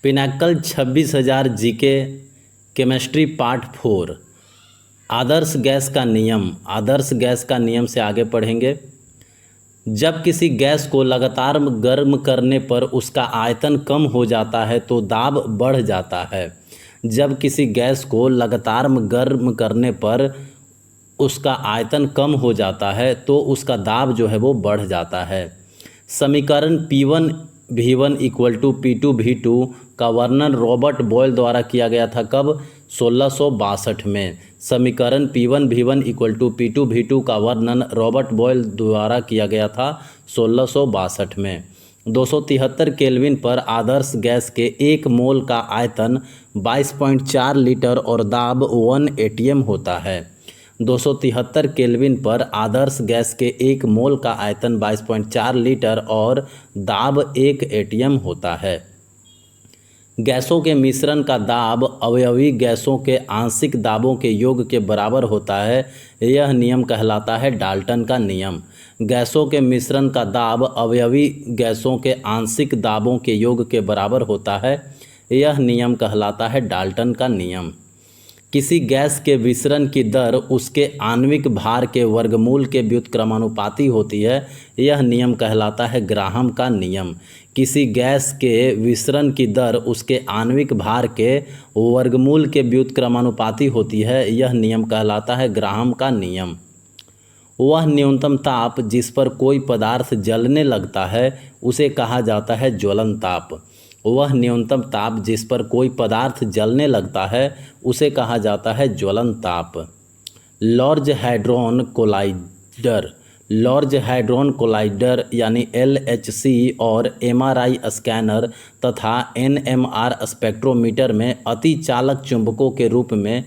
Pinnacle 26,000 GK chemistry part 4 आदर्श gas का नियम। आदर्श gas का नियम से आगे पढ़ेंगे। जब किसी गैस को लगातार गर्म करने पर उसका आयतन कम हो जाता है तो दाब बढ़ जाता है। जब किसी गैस को लगातार गर्म करने पर उसका आयतन कम हो जाता है तो उसका दाब जो है वो बढ़ जाता है। समीकरण P1V1 = P2V2 का वर्णन रॉबर्ट बॉयल द्वारा किया गया था कब? 1662 में। समीकरण P1V1 = P2V2 का वर्णन रॉबर्ट बॉयल द्वारा किया गया था 1662 में। 273 केल्विन पर आदर्श गैस के 1 मोल का आयतन 22.4 लीटर और दाब 1 atm होता है। 273 केल्विन पर आदर्श गैस के 1 मोल का आयतन 22.4 लीटर और दाब 1 atm होता है। गैसों के मिश्रण का दाब अवयवी गैसों के आंशिक दाबों के योग के बराबर होता है। यह नियम कहलाता है डाल्टन का नियम। गैसों के मिश्रण का दाब अवयवी गैसों के आंशिक दाबों के योग के बराबर होता है। यह नियम कहलाता है डाल्टन का नियम। किसी गैस के विसरण की दर उसके आणविक भार के वर्गमूल के व्युत्क्रमानुपाती होती है। यह नियम कहलाता है ग्राहम का नियम। किसी गैस के विसरण की दर उसके आणविक भार के वर्गमूल के व्युत्क्रमानुपाती होती है। यह नियम कहलाता है ग्राहम का नियम। वह न्यूनतम ताप जिस पर कोई पदार्थ जलने लगता है उसे कहा जाता है ज्वलन ताप। वह न्यूनतम ताप जिस पर कोई पदार्थ जलने लगता है उसे कहा जाता है ज्वलन ताप। Large hadron collider. Large hadron collider यानी LHC और MRI स्कैनर तथा NMR स्पेक्ट्रोमीटर में अतिचालक चुंबकों के रूप में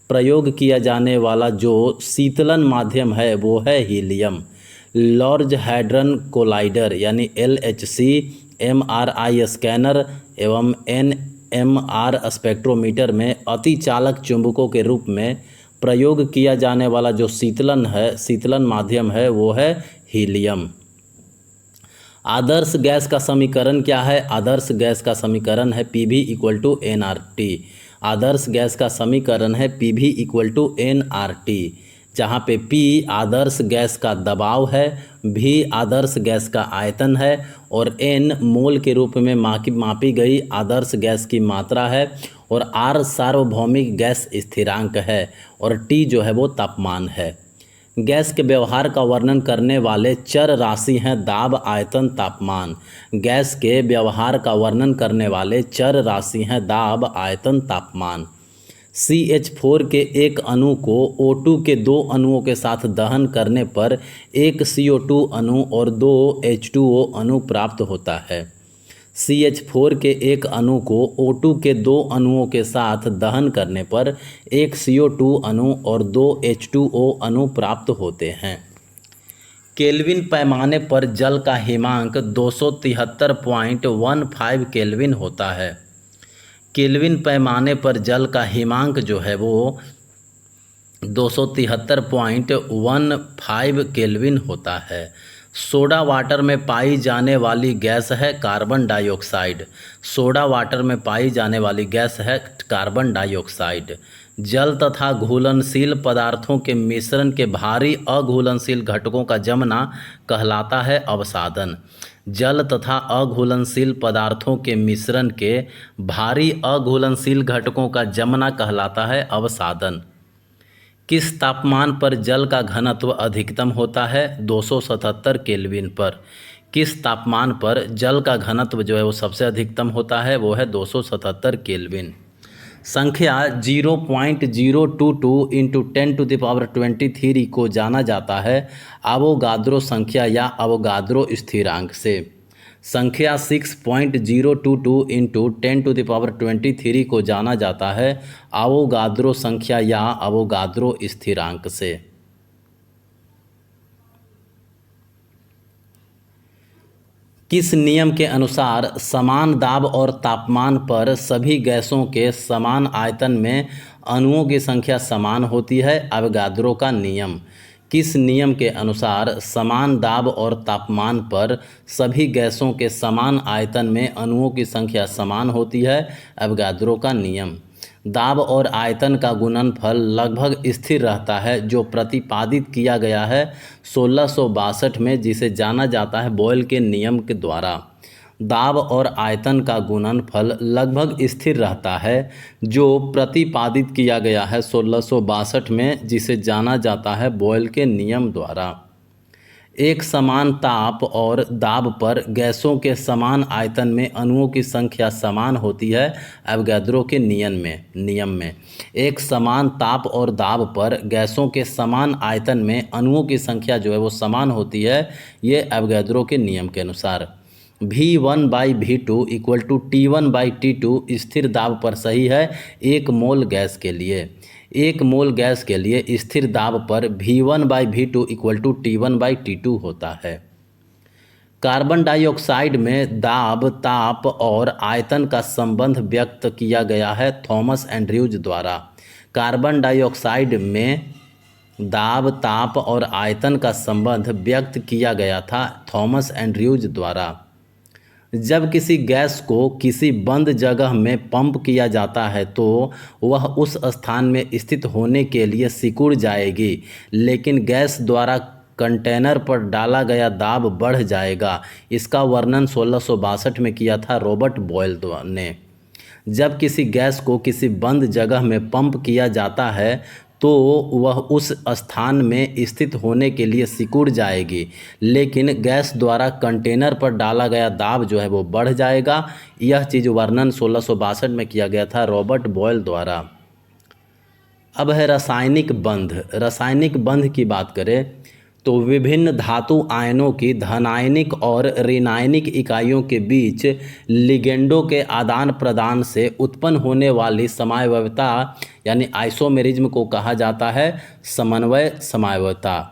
प्रयोग किया जाने वाला जो शीतलन माध्यम है वो है हीलियम। लार्ज हैड्रॉन कोलाइडर यानी LHC, MRI स्कैनर एवं NMR स्पेक्ट्रोमीटर में अतिचालक चुंबकों के रूप में प्रयोग किया जाने वाला जो शीतलन माध्यम है वो है हीलियम। आदर्श गैस का समीकरण क्या है? आदर्श गैस का समीकरण है PV = nRT। आदर्श गैस का समीकरण है PV = nRT, जहाँ पे P आदर्श गैस का दबाव है, V आदर्श गैस का आयतन है और N मोल के रूप में मापी गई आदर्श गैस की मात्रा है और R सार्वभौमिक गैस स्थिरांक है और T जो है वो तापमान है। गैस के व्यवहार का वर्णन करने वाले चर राशि हैं दाब, आयतन, तापमान। गैस के व्यवहार का वर्णन करने वाले चर राशि हैं दाब, आयतन, तापमान। CH4 के एक अणु को O2 के 2 अणुओं के साथ दहन करने पर 1 CO2 अणु और 2 H2O अणु प्राप्त होता है। CH4 के एक अणु को O2 के 2 अणुओं के साथ दहन करने पर 1 CO2 अणु और 2 H2O अणु प्राप्त होते हैं। केल्विन पैमाने पर जल का हिमांक 273.15 केल्विन होता है। केल्विन पैमाने पर जल का हिमांक जो है वो 273.15 केल्विन होता है। सोडा वाटर में पाई जाने वाली गैस है कार्बन डाइऑक्साइड। सोडा वाटर में पाई जाने वाली गैस है कार्बन डाइऑक्साइड। जल तथा घुलनशील पदार्थों के मिश्रण के भारी अघुलनशील घटकों का जमना कहलाता है अवसादन। जल तथा अघुलनशील पदार्थों के मिश्रण के भारी अघुलनशील घटकों का जमना कहलाता है अवसादन। किस तापमान पर जल का घनत्व अधिकतम होता है? 277 केल्विन पर। किस तापमान पर जल का घनत्व जो है वो सबसे अधिकतम होता है? वो है 277 केल्विन। संख्या 0.022 × 10⁻23 को जाना जाता है अवोगाद्रो संख्या या अवोगाद्रो स्थिरांक से। संख्या 6.022 × 10⁻23 को जाना जाता है अवोगाद्रो संख्या या अवोगाद्रो स्थिरांक से। किस नियम के अनुसार समान दाब और तापमान पर सभी गैसों के समान आयतन में अणुओं की संख्या समान होती है? अवोगाद्रो का नियम। किस नियम के अनुसार समान दाब और तापमान पर सभी गैसों के समान आयतन में अणुओं की संख्या समान होती है? अवोगाद्रो का नियम। दाब और आयतन का गुणनफल लगभग स्थिर रहता है, जो प्रतिपादित किया गया है 1662 में, जिसे जाना जाता है बॉयल के नियम के द्वारा। दाब और आयतन का गुणनफल लगभग स्थिर रहता है, जो प्रतिपादित किया गया है 1662 में, जिसे जाना जाता है बॉयल के नियम द्वारा। एक समान ताप और दाब पर गैसों के समान आयतन में अणुओं की संख्या समान होती है। अवोगाद्रो के नियम में एक समान ताप और दाब पर गैसों के समान आयतन में अणुओं की संख्या जो है वो समान होती है, ये अवोगाद्रो के नियम के अनुसार। V1/V2 इक्वल टू T1/T2 स्थिर दाब पर सही है 1 मोल गैस के लिए। 1 मोल गैस के लिए स्थिर दाब पर V1/V2 इक्वल टू T1/T2 होता है। कार्बन डाइऑक्साइड में दाब, ताप और आयतन का संबंध व्यक्त किया गया है थॉमस एंड्रयूज द्वारा। कार्बन डाइऑक्साइड में दाब, ताप और आयतन का संबंध व्यक्त किया गया था थॉमस एंड्रयूज द्वारा। जब किसी गैस को किसी बंद जगह में पंप किया जाता है तो वह उस स्थान में स्थित होने के लिए सिकुड़ जाएगी, लेकिन गैस द्वारा कंटेनर पर डाला गया दाब बढ़ जाएगा। इसका वर्णन 1662 में किया था रॉबर्ट बॉयल ने। जब किसी गैस को किसी बंद जगह में पंप किया जाता है तो वह उस स्थान में स्थित होने के लिए सिकुड़ जाएगी, लेकिन गैस द्वारा कंटेनर पर डाला गया दाब जो है वो बढ़ जाएगा। यह चीज़ वर्णन 1662 में किया गया था रॉबर्ट बॉयल द्वारा। अब है रासायनिक बंध। रासायनिक बंध की बात करें तो विभिन्न धातु आयनों की धनायनिक और ऋणायनिक इकाइयों के बीच लिगेंडों के आदान प्रदान से उत्पन्न होने वाली समवायवता यानी आइसोमेरिज्म को कहा जाता है समन्वय समवायवता।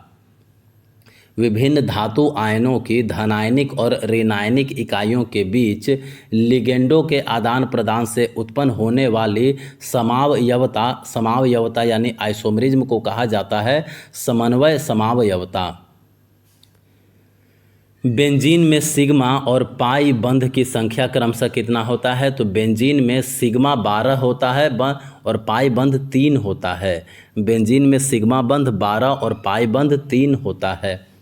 विभिन्न धातु आयनों की धनायनिक और ऋणायनिक इकाइयों के बीच लिगेंडों के आदान प्रदान से उत्पन्न होने वाली समवायवता यानी आइसोमेरिज्म को कहा जाता है समन्वय समवायवता। बेंजीन में सिग्मा और पाई बंध की संख्या क्रमशः कितना होता है? तो बेंजीन में सिग्मा 12 होता है और पाई बंध 3 होता है। बेंजीन में सिग्मा बंध 12 और पाई बंध 3 होता है।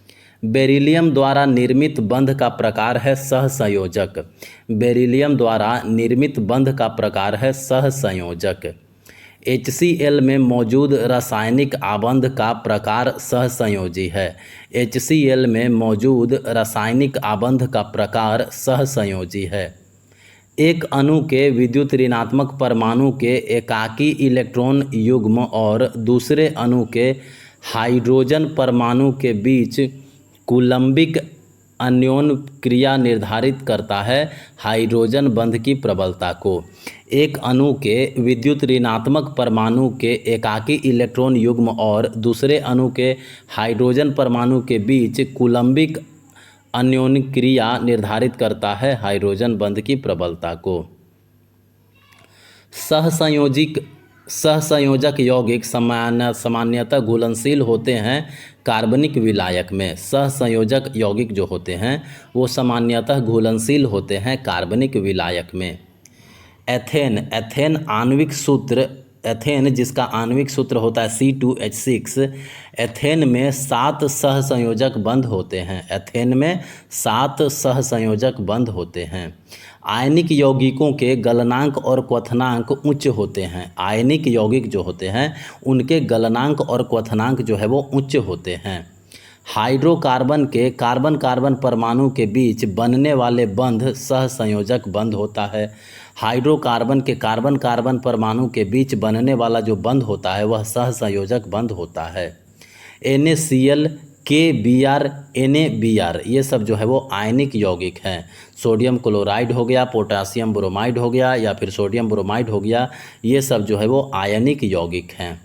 बेरिलियम द्वारा निर्मित बंध का प्रकार है सहसंयोजक। बेरिलियम द्वारा निर्मित बंध का प्रकार है सहसंयोजक। HCl में मौजूद रासायनिक आबंध का प्रकार सहसंयोजी है। HCl में मौजूद रासायनिक आबंध का प्रकार सहसंयोजी है। एक अणु के विद्युत ऋणात्मक परमाणु के एकाकी इलेक्ट्रॉन युग्म और दूसरे अणु के हाइड्रोजन परमाणु के बीच कूलम्बिक अन्योन्य क्रिया निर्धारित करता है हाइड्रोजन बंध की प्रबलता को। एक अणु के विद्युत ऋणात्मक परमाणु के एकाकी इलेक्ट्रॉन युग्म और दूसरे अणु के हाइड्रोजन परमाणु के बीच कूलम्बिक अन्योन्य क्रिया निर्धारित करता है हाइड्रोजन बंध की प्रबलता को। सहसंयोजक यौगिक सामान्यतः घुलनशील होते हैं कार्बनिक विलायक में। सहसंयोजक यौगिक जो होते हैं वो सामान्यतः घुलनशील होते हैं कार्बनिक विलायक में। एथेन जिसका आणविक सूत्र होता है C2H6, एथेन में 7 सहसंयोजक बंध होते हैं। एथेन में 7 सहसंयोजक बंध होते हैं। आयनिक यौगिकों के गलनांक और क्वथनांक उच्च होते हैं। आयनिक यौगिक जो होते हैं उनके गलनांक और क्वथनांक जो है वो उच्च होते हैं। हाइड्रोकार्बन के कार्बन कार्बन परमाणु के बीच बनने वाले बंध सहसंयोजक बंध होता है। हाइड्रोकार्बन के कार्बन कार्बन परमाणु के बीच बनने वाला जो बंध होता है वह सहसंयोजक बंध होता है। NaCl, KBr, NaBr ये सब जो है वो आयनिक यौगिक हैं। सोडियम क्लोराइड हो गया, पोटासियम ब्रोमाइड हो गया या फिर सोडियम ब्रोमाइड हो गया, ये सब जो है वो आयनिक यौगिक हैं।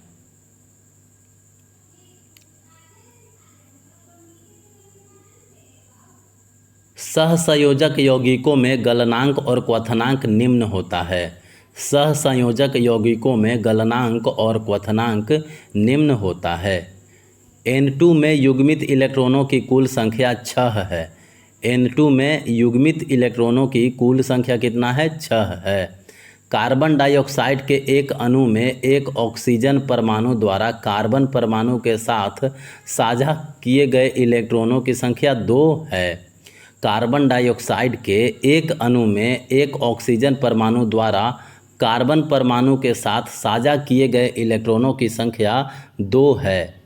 सहसंयोजक यौगिकों में गलनांक और क्वथनांक निम्न होता है। सहसंयोजक यौगिकों में गलनांक और क्वथनांक निम्न होता है। N2 में युग्मित इलेक्ट्रॉनों की कुल संख्या 6 है। N2 में युग्मित इलेक्ट्रॉनों की कुल संख्या कितना है? 6 है। कार्बन डाइऑक्साइड के एक अणु में एक ऑक्सीजन परमाणु द्वारा कार्बन परमाणु के साथ साझा किए गए इलेक्ट्रॉनों की संख्या 2 है। कार्बन डाइऑक्साइड के एक अणु में एक ऑक्सीजन परमाणु द्वारा कार्बन परमाणु के साथ साझा किए गए इलेक्ट्रॉनों की संख्या 2 है।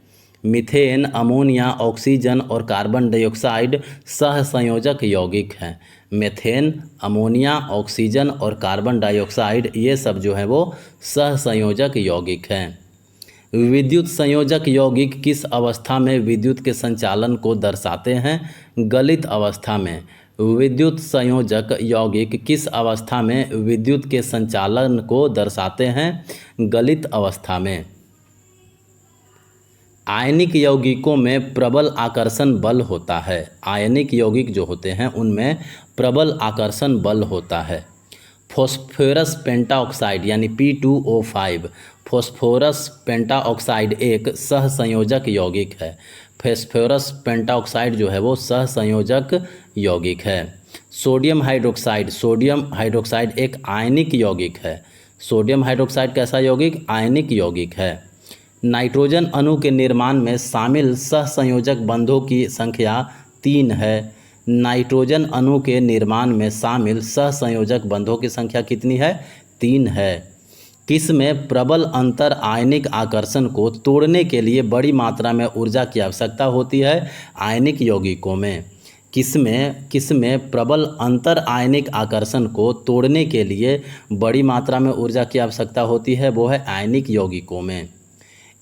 मीथेन, अमोनिया, ऑक्सीजन और कार्बन डाइऑक्साइड सहसंयोजक यौगिक हैं। मीथेन, अमोनिया, ऑक्सीजन और कार्बन डाइऑक्साइड ये सब जो है वो सहसंयोजक यौगिक हैं। विद्युत संयोजक यौगिक किस अवस्था में विद्युत के संचालन को दर्शाते हैं? गलित अवस्था में। विद्युत संयोजक यौगिक किस अवस्था में विद्युत के संचालन को दर्शाते हैं? गलित अवस्था में। आयनिक यौगिकों में प्रबल आकर्षण बल होता है। आयनिक यौगिक जो होते हैं उनमें प्रबल आकर्षण बल होता है। फॉस्फोरस पेंटाऑक्साइड यानी P2O5, फॉस्फोरस पेंटाऑक्साइड एक सहसंयोजक यौगिक है। फॉस्फोरस पेंटाऑक्साइड जो है वो सहसंयोजक यौगिक है। सोडियम हाइड्रोक्साइड एक आयनिक यौगिक है। सोडियम हाइड्रोक्साइड कैसा यौगिक? आयनिक यौगिक है। नाइट्रोजन अणु के निर्माण में शामिल सहसंयोजक बंधों की संख्या 3 है। नाइट्रोजन अणु के निर्माण में शामिल सहसंयोजक बंधों की संख्या कितनी है? 3 है। किस में प्रबल अंतर आयनिक आकर्षण को तोड़ने के लिए बड़ी मात्रा में ऊर्जा की आवश्यकता होती है? आयनिक यौगिकों में। किस में प्रबल अंतर आयनिक आकर्षण को तोड़ने के लिए बड़ी मात्रा में ऊर्जा की आवश्यकता होती है? वो है आयनिक यौगिकों में।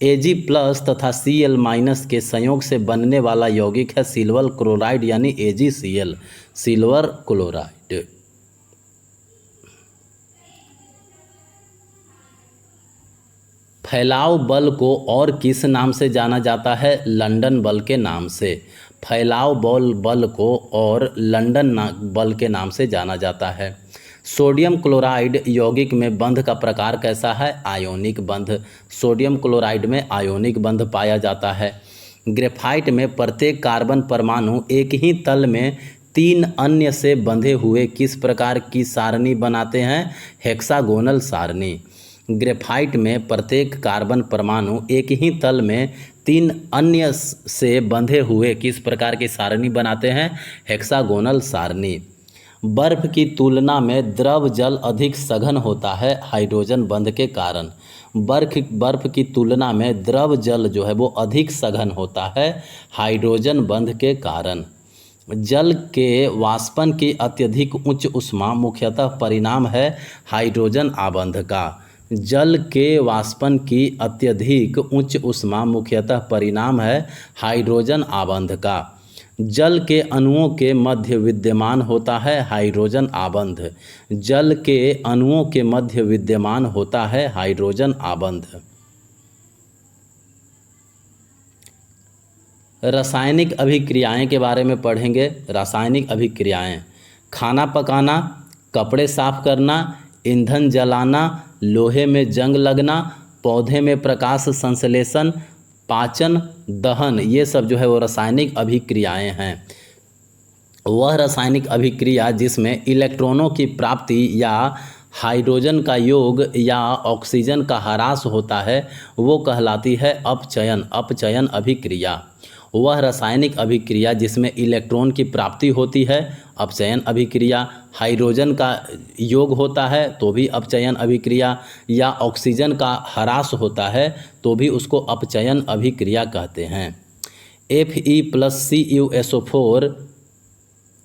Ag+ तथा Cl- के संयोग से बनने वाला यौगिक है सिल्वर क्लोराइड यानी AgCl, सिल्वर क्लोराइड। फैलाव बल को और किस नाम से जाना जाता है? लंदन बल के नाम से। फैलाव बल को और लंदन बल के नाम से जाना जाता है। सोडियम क्लोराइड यौगिक में बंध का प्रकार कैसा है? आयोनिक बंध। सोडियम क्लोराइड में आयोनिक बंध पाया जाता है। ग्रेफाइट में प्रत्येक कार्बन परमाणु एक ही तल में 3 अन्य से बंधे हुए किस प्रकार की सारणी बनाते हैं? हेक्सागोनल सारणी। ग्रेफाइट में प्रत्येक कार्बन परमाणु एक ही तल में 3 अन्य से बंधे हुए किस प्रकार की सारणी बनाते हैं? हेक्सागोनल सारणी। बर्फ की तुलना में द्रव जल अधिक सघन होता है हाइड्रोजन बंध के कारण। बर्फ की तुलना में द्रव जल जो है वो अधिक सघन होता है हाइड्रोजन बंध के कारण। जल के वाष्पन की अत्यधिक उच्च ऊष्मा मुख्यतः परिणाम है हाइड्रोजन आबंध का। जल के वाष्पन की अत्यधिक उच्च ऊष्मा मुख्यतः परिणाम है हाइड्रोजन आबंध का। जल के अणुओं के मध्य विद्यमान होता है हाइड्रोजन आबंध। जल के अणुओं के मध्य विद्यमान होता है हाइड्रोजन आबंध। रासायनिक अभिक्रियाएं के बारे में पढ़ेंगे। रासायनिक अभिक्रियाएं: खाना पकाना, कपड़े साफ करना, ईंधन जलाना, लोहे में जंग लगना, पौधे में प्रकाश संश्लेषण, पाचन, दहन, ये सब जो है वो रासायनिक अभिक्रियाएं हैं। वह रासायनिक अभिक्रिया जिसमें इलेक्ट्रॉनों की प्राप्ति या हाइड्रोजन का योग या ऑक्सीजन का ह्रास होता है वो कहलाती है अपचयन अभिक्रिया। वह रासायनिक अभिक्रिया जिसमें इलेक्ट्रॉन की प्राप्ति होती है अपचयन अभिक्रिया, हाइड्रोजन का योग होता है तो भी अपचयन अभिक्रिया, या ऑक्सीजन का ह्रास होता है तो भी उसको अपचयन अभिक्रिया कहते हैं। Fe+CuSO4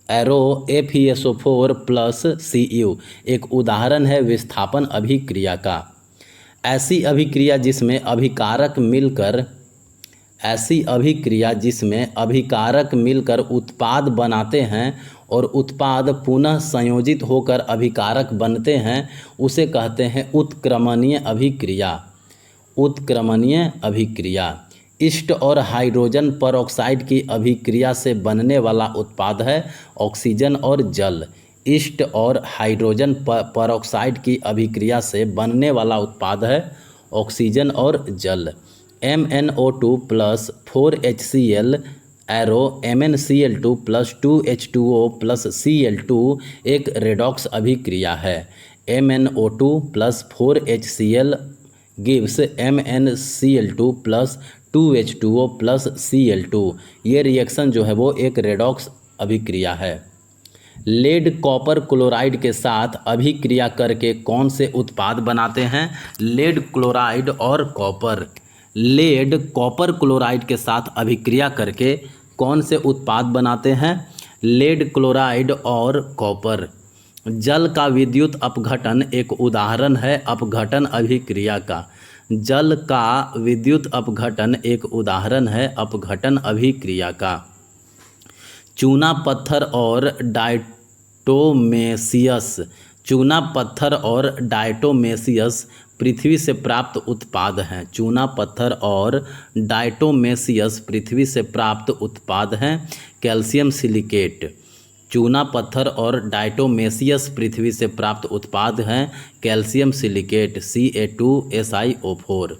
एरो FeSO4+Cu एक उदाहरण है विस्थापन अभिक्रिया का। ऐसी अभिक्रिया जिसमें अभिकारक मिलकर उत्पाद बनाते हैं और उत्पाद पुनः संयोजित होकर अभिकारक बनते हैं उसे कहते हैं उत्क्रमणीय अभिक्रिया। ईस्ट और हाइड्रोजन परऑक्साइड की अभिक्रिया से बनने वाला उत्पाद है ऑक्सीजन और जल। ईस्ट और हाइड्रोजन परऑक्साइड की अभिक्रिया से बनने वाला उत्पाद है ऑक्सीजन और जल। MnO2 plus 4HCl arrow MnCl2 plus 2H2O plus Cl2 एक रेडॉक्स अभिक्रिया है। MnO2 plus 4HCl gives MnCl2 plus 2H2O plus Cl2। ये रिएक्शन जो है वो एक रेडॉक्स अभिक्रिया है। लेड कॉपर क्लोराइड के साथ अभिक्रिया करके कौन से उत्पाद बनाते हैं? लेड क्लोराइड और कॉपर। लेड कॉपर क्लोराइड के साथ अभिक्रिया करके कौन से उत्पाद बनाते हैं? लेड क्लोराइड और कॉपर। जल का विद्युत अपघटन एक उदाहरण है अपघटन अभिक्रिया का। जल का विद्युत अपघटन एक उदाहरण है अपघटन अभिक्रिया का। चूना पत्थर और डायटोमेसियस। चूना पत्थर और डायटोमेसियस पृथ्वी से प्राप्त उत्पाद हैं। चूना पत्थर और डायटोमेसियस पृथ्वी से प्राप्त उत्पाद हैं। Calcium silicate. चूना पत्थर और डायटोमेसियस पृथ्वी से प्राप्त उत्पाद हैं। Calcium silicate Ca2SiO4।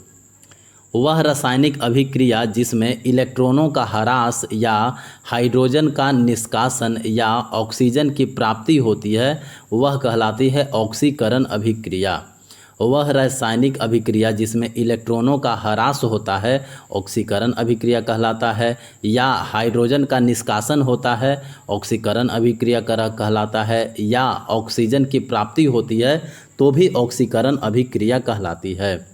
वह रासायनिक अभिक्रिया जिसमें इलेक्ट्रॉनों का ह्रास या हाइड्रोजन का निष्कासन या ऑक्सीजन की प्राप्ति होती है वह कहलाती है ऑक्सीकरण अभिक्रिया। वह रासायनिक अभिक्रिया जिसमें इलेक्ट्रॉनों का ह्रास होता है ऑक्सीकरण अभिक्रिया कहलाता है, या हाइड्रोजन का निष्कासन होता है ऑक्सीकरण अभिक्रिया कहलाता है, या ऑक्सीजन की प्राप्ति होती है तो भी ऑक्सीकरण अभिक्रिया कहलाती है।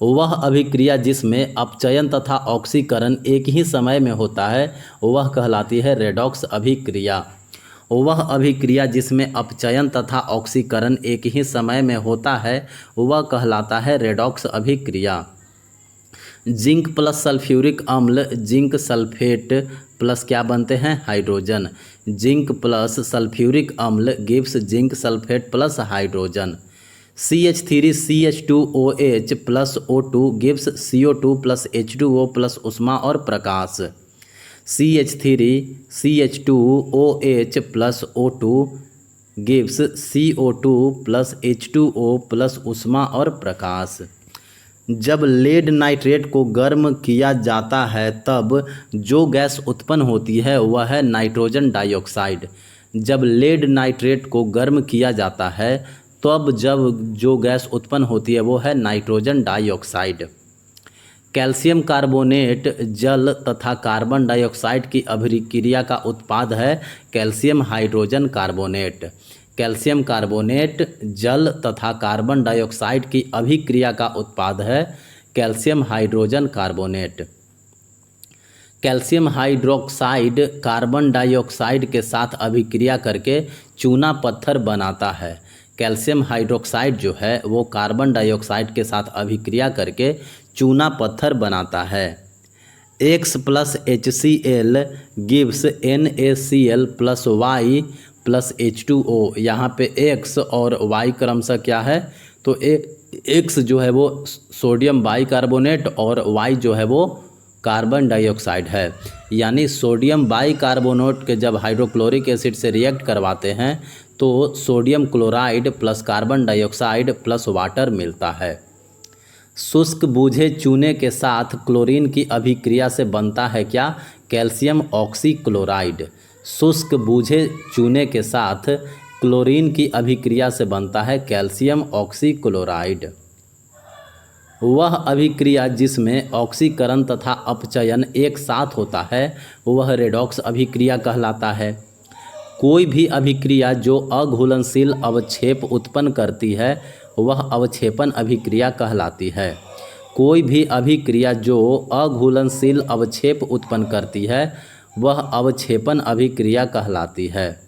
वह अभिक्रिया जिसमें अपचयन तथा ऑक्सीकरण एक ही समय में होता है वह कहलाती है रेडॉक्स अभिक्रिया। वह अभिक्रिया जिसमें अपचयन तथा ऑक्सीकरण एक ही समय में होता है वह कहलाता है रेडॉक्स अभिक्रिया। जिंक प्लस सल्फ्यूरिक अम्ल जिंक सल्फेट प्लस क्या बनते हैं? हाइड्रोजन। जिंक प्लस सल्फ्यूरिक अम्ल gives zinc sulphate plus hydrogen. CH3CH2OH plus O2 gives CO2 plus H2O plus उष्मा और प्रकाश। CH3CH2OH plus O2 gives CO2 plus H2O plus उष्मा और प्रकाश। जब लेड नाइट्रेट को गर्म किया जाता है तब जो गैस उत्पन्न होती है वह है नाइट्रोजन डाइऑक्साइड। जब लेड नाइट्रेट को गर्म किया जाता है तब जब जो गैस उत्पन्न होती है वो है नाइट्रोजन डाइऑक्साइड। कैल्शियम कार्बोनेट जल तथा कार्बन डाइऑक्साइड की अभिक्रिया का उत्पाद है calcium hydrogen carbonate. Calcium carbonate जल तथा कार्बन डाइऑक्साइड की अभिक्रिया का उत्पाद है calcium hydrogen carbonate. Calcium hydroxide carbon dioxide के साथ अभिक्रिया करके चूना पत्थर बनाता है। कैल्शियम हाइड्रोक्साइड जो है वो कार्बन डाइऑक्साइड के साथ अभिक्रिया करके चूना पत्थर बनाता है। X plus HCl gives NaCl plus Y plus H2O। यहाँ पे X और Y क्रमशः क्या है? तो X जो है वो सोडियम बाइकार्बोनेट और Y जो है वो कार्बन डाइऑक्साइड है। यानी सोडियम बाइकार्बोनेट के जब हाइड्रोक्लोरिक एसिड से रिएक्ट करवाते हैं तो sodium chloride plus carbon dioxide plus water मिलता है। शुष्क बूझे चूने के साथ क्लोरीन की अभिक्रिया से बनता है क्या? Calcium oxychloride. शुष्क बूझे चूने के साथ क्लोरीन की अभिक्रिया से बनता है कैल्शियम ऑक्सीक्लोराइड। वह अभिक्रिया जिसमें ऑक्सीकरण तथा अपचयन एक साथ होता है वह रेडॉक्स अभिक्रिया कहलाता है। कोई भी अभिक्रिया जो अघुलनशील अवक्षेप उत्पन्न करती है वह अवक्षेपन अभिक्रिया कहलाती है। कोई भी अभिक्रिया जो अघुलनशील अवक्षेप उत्पन्न करती है वह अवक्षेपन अभिक्रिया कहलाती है।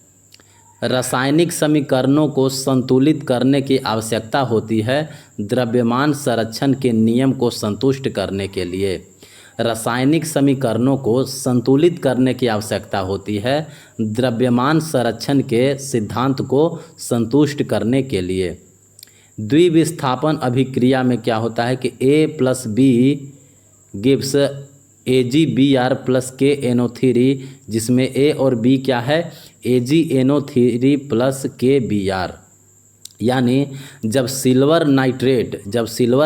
रासायनिक समीकरणों को संतुलित करने की आवश्यकता होती है द्रव्यमान संरक्षण के नियम को संतुष्ट करने के लिए। रासायनिक समीकरणों को संतुलित करने की आवश्यकता होती है द्रव्यमान संरक्षण के सिद्धांत को संतुष्ट करने के लिए। द्विविस्थापन अभिक्रिया में क्या होता है कि A plus B gives AgBr plus KNO3 जिसमें A और B क्या है? AgNO3 plus KBr। यानी जब सिल्वर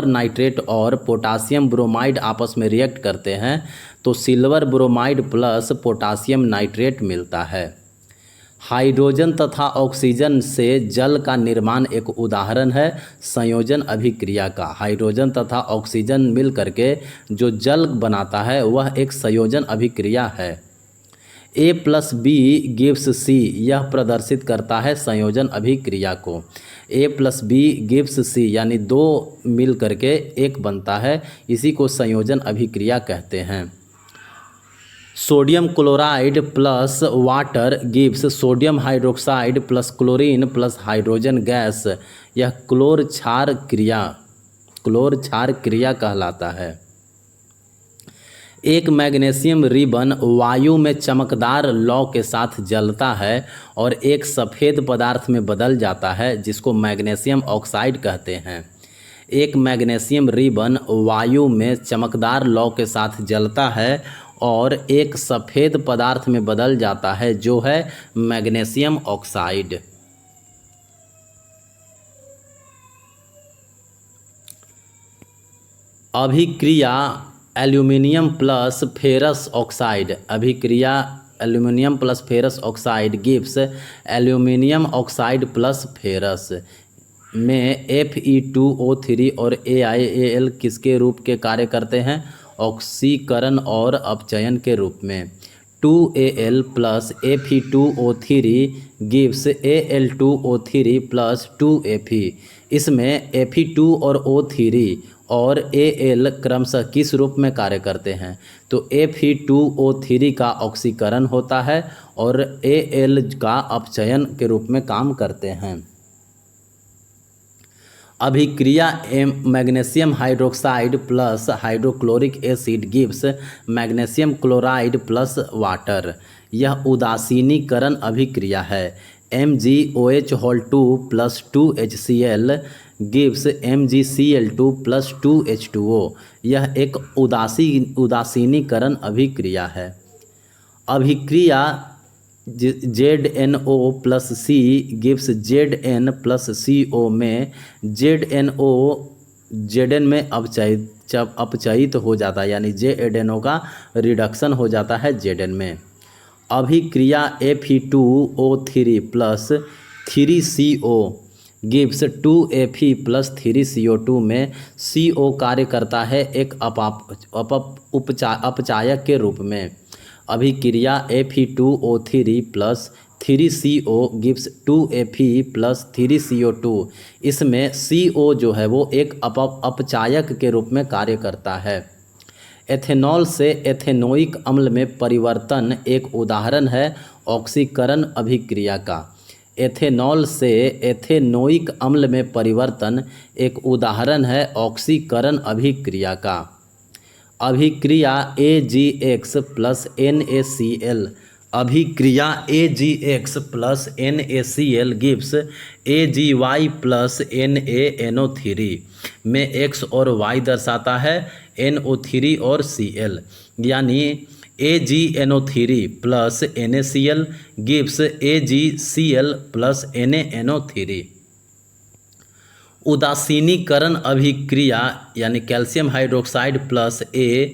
नाइट्रेट और पोटासियम ब्रोमाइड आपस में रिएक्ट करते हैं तो silver bromide plus potassium nitrate मिलता है। हाइड्रोजन तथा ऑक्सीजन से जल का निर्माण एक उदाहरण है संयोजन अभिक्रिया का। हाइड्रोजन तथा ऑक्सीजन मिल करके जो जल बनाता है वह एक संयोजन अभिक्रिया है। A+B गिव्स C, यह प्रदर्शित करता है संयोजन अभिक्रिया को। A+B गिव्स C यानी दो मिल करके एक बनता है, इसी को संयोजन अभिक्रिया कहते हैं। Sodium chloride plus water gives sodium hydroxide plus chlorine plus hydrogen gas, यह क्लोर क्षार क्रिया कहलाता है। एक मैग्नीशियम रिबन वायु में चमकदार लौ के साथ जलता है और एक सफ़ेद पदार्थ में बदल जाता है जिसको मैग्नीशियम ऑक्साइड कहते हैं। एक मैग्नीशियम रिबन वायु में चमकदार लौ के साथ जलता है और एक सफ़ेद पदार्थ में बदल जाता है जो है मैग्नीशियम ऑक्साइड। अभिक्रिया aluminium plus ferrous oxide gives aluminium oxide plus ferrous में Fe2O3 और AiAl किसके रूप के कार्य करते हैं? ऑक्सीकरण और अपचयन के रूप में। 2Al plus Fe2O3 gives Al2O3 plus 2Fe। इसमें Fe2 और O3 और Al क्रमशः किस रूप में कार्य करते हैं? तो Fe2O3 का ऑक्सीकरण होता है और Al का अपचयन के रूप में काम करते हैं। अभिक्रिया magnesium hydroxide plus hydrochloric acid gives magnesium chloride plus water, यह उदासीनीकरण अभिक्रिया है। MgOH2 plus 2HCl gives MgCl2 plus 2H2O, यह एक उदासीनीकरण अभिक्रिया है। अभिक्रिया ZNO plus C gives Zn plus CO में Zn में अपचयित हो जाता है, यानी ZNO का रिडक्शन हो जाता है Zn में। अभिक्रिया Fe2O3 plus 3CO gives 2Fe plus 3CO2 में CO कार्य करता है एक अपचायक के रूप में। अभिक्रिया Fe2O3 plus 3CO gives 2Fe plus 3CO2, इसमें CO जो है वो एक अपचायक के रूप में कार्य करता है। एथेनॉल से एथेनोइक अम्ल में परिवर्तन एक उदाहरण है ऑक्सीकरण अभिक्रिया का। एथेनॉल से एथेनोइक अम्ल में परिवर्तन एक उदाहरण है ऑक्सीकरण अभिक्रिया का। अभिक्रिया AgX प्लस NaCl, अभिक्रिया AgX plus NaCl gives AgY plus NaNO3 में X और Y दर्शाता है NO3 और Cl, यानी AgNO3 plus NaCl gives AgCl plus NaNO3। उदासीनीकरण अभिक्रिया यानी calcium hydroxide plus A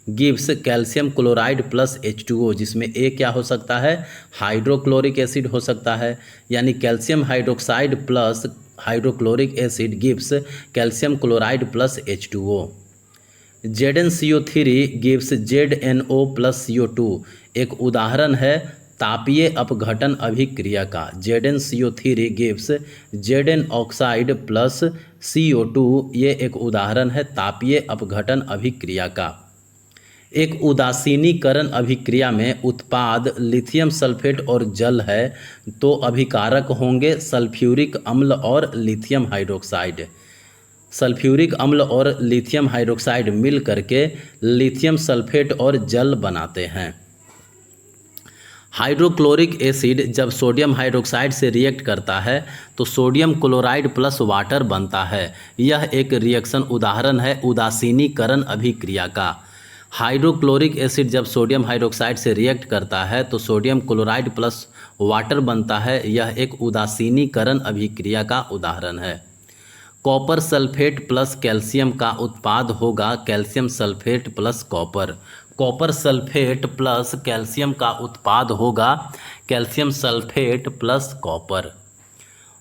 gives calcium chloride plus H2O, जिसमें A क्या हो सकता है? हाइड्रोक्लोरिक एसिड हो सकता है, यानी calcium hydroxide plus hydrochloric acid gives calcium chloride plus H2O। ZnCO3 gives ZnO plus CO2, एक उदाहरण है तापीय अपघटन अभिक्रिया का। ZnCO3 gives Zn oxide plus CO2, ये एक उदाहरण है तापीय अपघटन अभिक्रिया का। एक उदासीनीकरण अभिक्रिया में उत्पाद लिथियम सल्फेट और जल है तो अभिकारक होंगे सल्फ्यूरिक अम्ल और लिथियम हाइड्रोक्साइड। सल्फ्यूरिक अम्ल और लिथियम हाइड्रोक्साइड मिल करके लिथियम सल्फेट और जल बनाते हैं। हाइड्रोक्लोरिक एसिड जब सोडियम हाइड्रोक्साइड से रिएक्ट करता है तो सोडियम क्लोराइड प्लस वाटर बनता है, यह एक रिएक्शन उदाहरण है उदासीनीकरण अभिक्रिया का। हाइड्रोक्लोरिक एसिड जब सोडियम हाइड्रोक्साइड से रिएक्ट करता है तो सोडियम क्लोराइड प्लस वाटर बनता है, यह एक उदासीनीकरण अभिक्रिया का उदाहरण है। कॉपर सल्फेट प्लस कैल्शियम का उत्पाद होगा calcium sulphate plus copper. Copper sulphate plus calcium का उत्पाद होगा कैल्शियम सल्फेट प्लस कॉपर।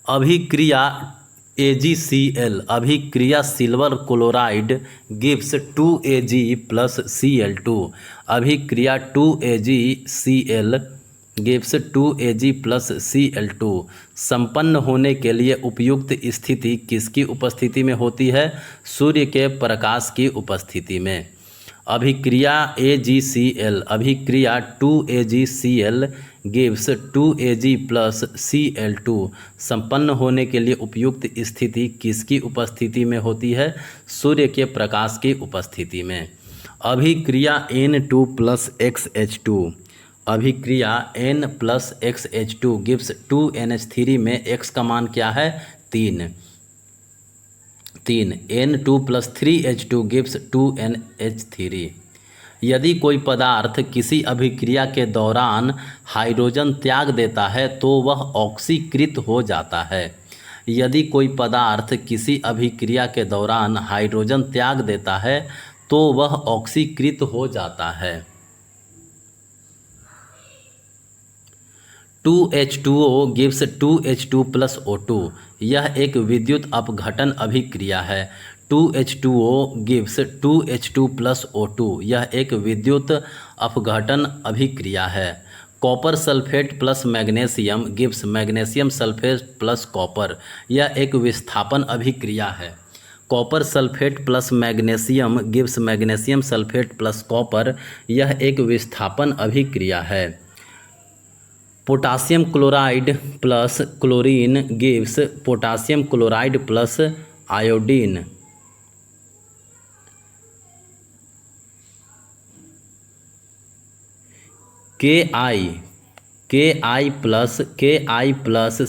अभिक्रिया AgCl, अभिक्रिया silver chloride gives 2Ag plus Cl2। अभिक्रिया 2AgCl gives 2Ag plus Cl2 संपन्न होने के लिए उपयुक्त स्थिति किसकी उपस्थिति में होती है? सूर्य के प्रकाश की उपस्थिति में। अभिक्रिया AgCl, अभिक्रिया 2AgCl gives 2Ag plus Cl2 संपन्न होने के लिए उपयुक्त स्थिति किसकी उपस्थिति में होती है? सूर्य के प्रकाश की उपस्थिति में। अभिक्रिया N2 प्लस XH2, अभिक्रिया N plus XH2 gives 2NH3 में X का मान क्या है? 3। N2 plus 3H2 gives 2NH3। यदि कोई पदार्थ किसी अभिक्रिया के दौरान हाइड्रोजन त्याग देता है तो वह ऑक्सीकृत हो जाता है। यदि कोई पदार्थ किसी अभिक्रिया के दौरान हाइड्रोजन त्याग देता है तो वह ऑक्सीकृत हो जाता है। 2H2O gives 2H2 plus O2, यह एक विद्युत अपघटन अभिक्रिया है। 2H2O gives 2H2 plus O2, यह एक विद्युत अपघटन अभिक्रिया है। Copper sulphate plus magnesium gives magnesium sulphate plus copper, यह एक विस्थापन अभिक्रिया है। Copper sulphate plus magnesium gives magnesium sulphate plus copper, यह एक विस्थापन अभिक्रिया है। Potassium chloride plus chlorine gives potassium chloride plus iodine, Ki plus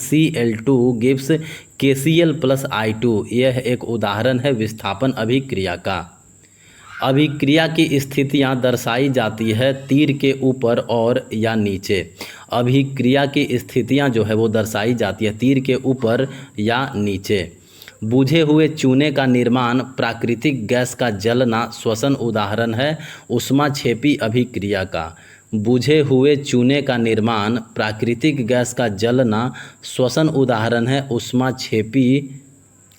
Cl2 gives KCl plus I2, यह एक उदाहरण है विस्थापन अभिक्रिया का। अभिक्रिया की स्थितियां दर्शाई जाती है तीर के ऊपर और या नीचे। अभिक्रिया की स्थितियां जो है वो दर्शाई जाती है तीर के ऊपर या नीचे। बुझे हुए चूने का निर्माण प्राकृतिक गैस का जलना श्वसन उदाहरण है ऊष्माक्षेपी अभिक्रिया का। बुझे हुए चूने का निर्माण प्राकृतिक गैस का जलना श्वसन उदाहरण है ऊष्माक्षेपी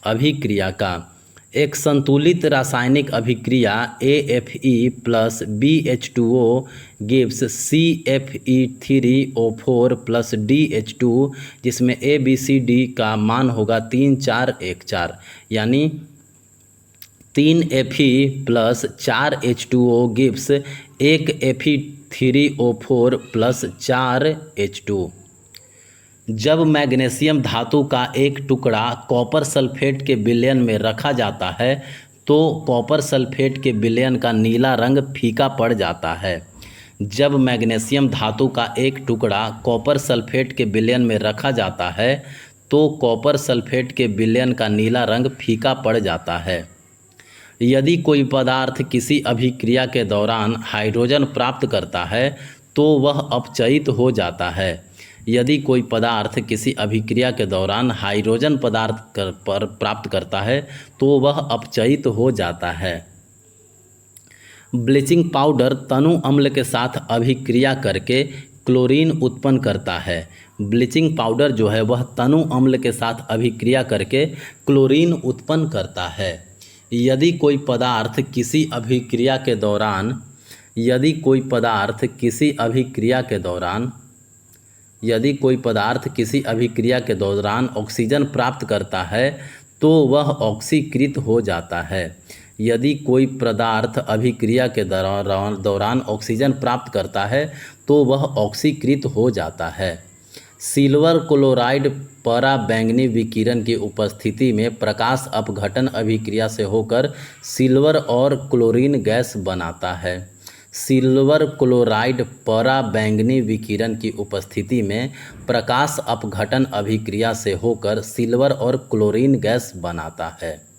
अभिक्रिया का। एक संतुलित रासायनिक अभिक्रिया AFE plus BH2O gives CFE3O4 plus DH2, जिसमें ABCD का मान होगा 3 4 1 4, यानी 3Fe plus 4H2O gives 1 Fe3O4 plus 4H2। जब मैग्नीशियम धातु का एक टुकड़ा कॉपर सल्फेट के विलयन में रखा जाता है तो कॉपर सल्फेट के विलयन का नीला रंग फीका पड़ जाता है। जब मैग्नीशियम धातु का एक टुकड़ा कॉपर सल्फेट के विलयन में रखा जाता है तो कॉपर सल्फेट के विलयन का नीला रंग फीका पड़ जाता है। यदि कोई पदार्थ किसी अभिक्रिया के दौरान हाइड्रोजन प्राप्त करता है तो वह अपचयित हो जाता है। यदि कोई पदार्थ किसी अभिक्रिया के दौरान हाइड्रोजन प्राप्त करता है तो वह अपचयित हो जाता है। ब्लीचिंग पाउडर तनु अम्ल के साथ अभिक्रिया करके क्लोरीन उत्पन्न करता है। ब्लीचिंग पाउडर जो है वह तनु अम्ल के साथ अभिक्रिया करके क्लोरीन उत्पन्न करता है। यदि कोई पदार्थ किसी अभिक्रिया के दौरान ऑक्सीजन प्राप्त करता है तो वह ऑक्सीकृत हो जाता है। यदि कोई पदार्थ अभिक्रिया के दौरान ऑक्सीजन प्राप्त करता है तो वह ऑक्सीकृत हो जाता है। सिल्वर क्लोराइड पराबैंगनी विकिरण की उपस्थिति में प्रकाश अपघटन अभिक्रिया से होकर सिल्वर और क्लोरीन गैस बनाता है। सिल्वर क्लोराइड पराबैंगनी विकिरण की उपस्थिति में प्रकाश अपघटन अभिक्रिया से होकर सिल्वर और क्लोरीन गैस बनाता है।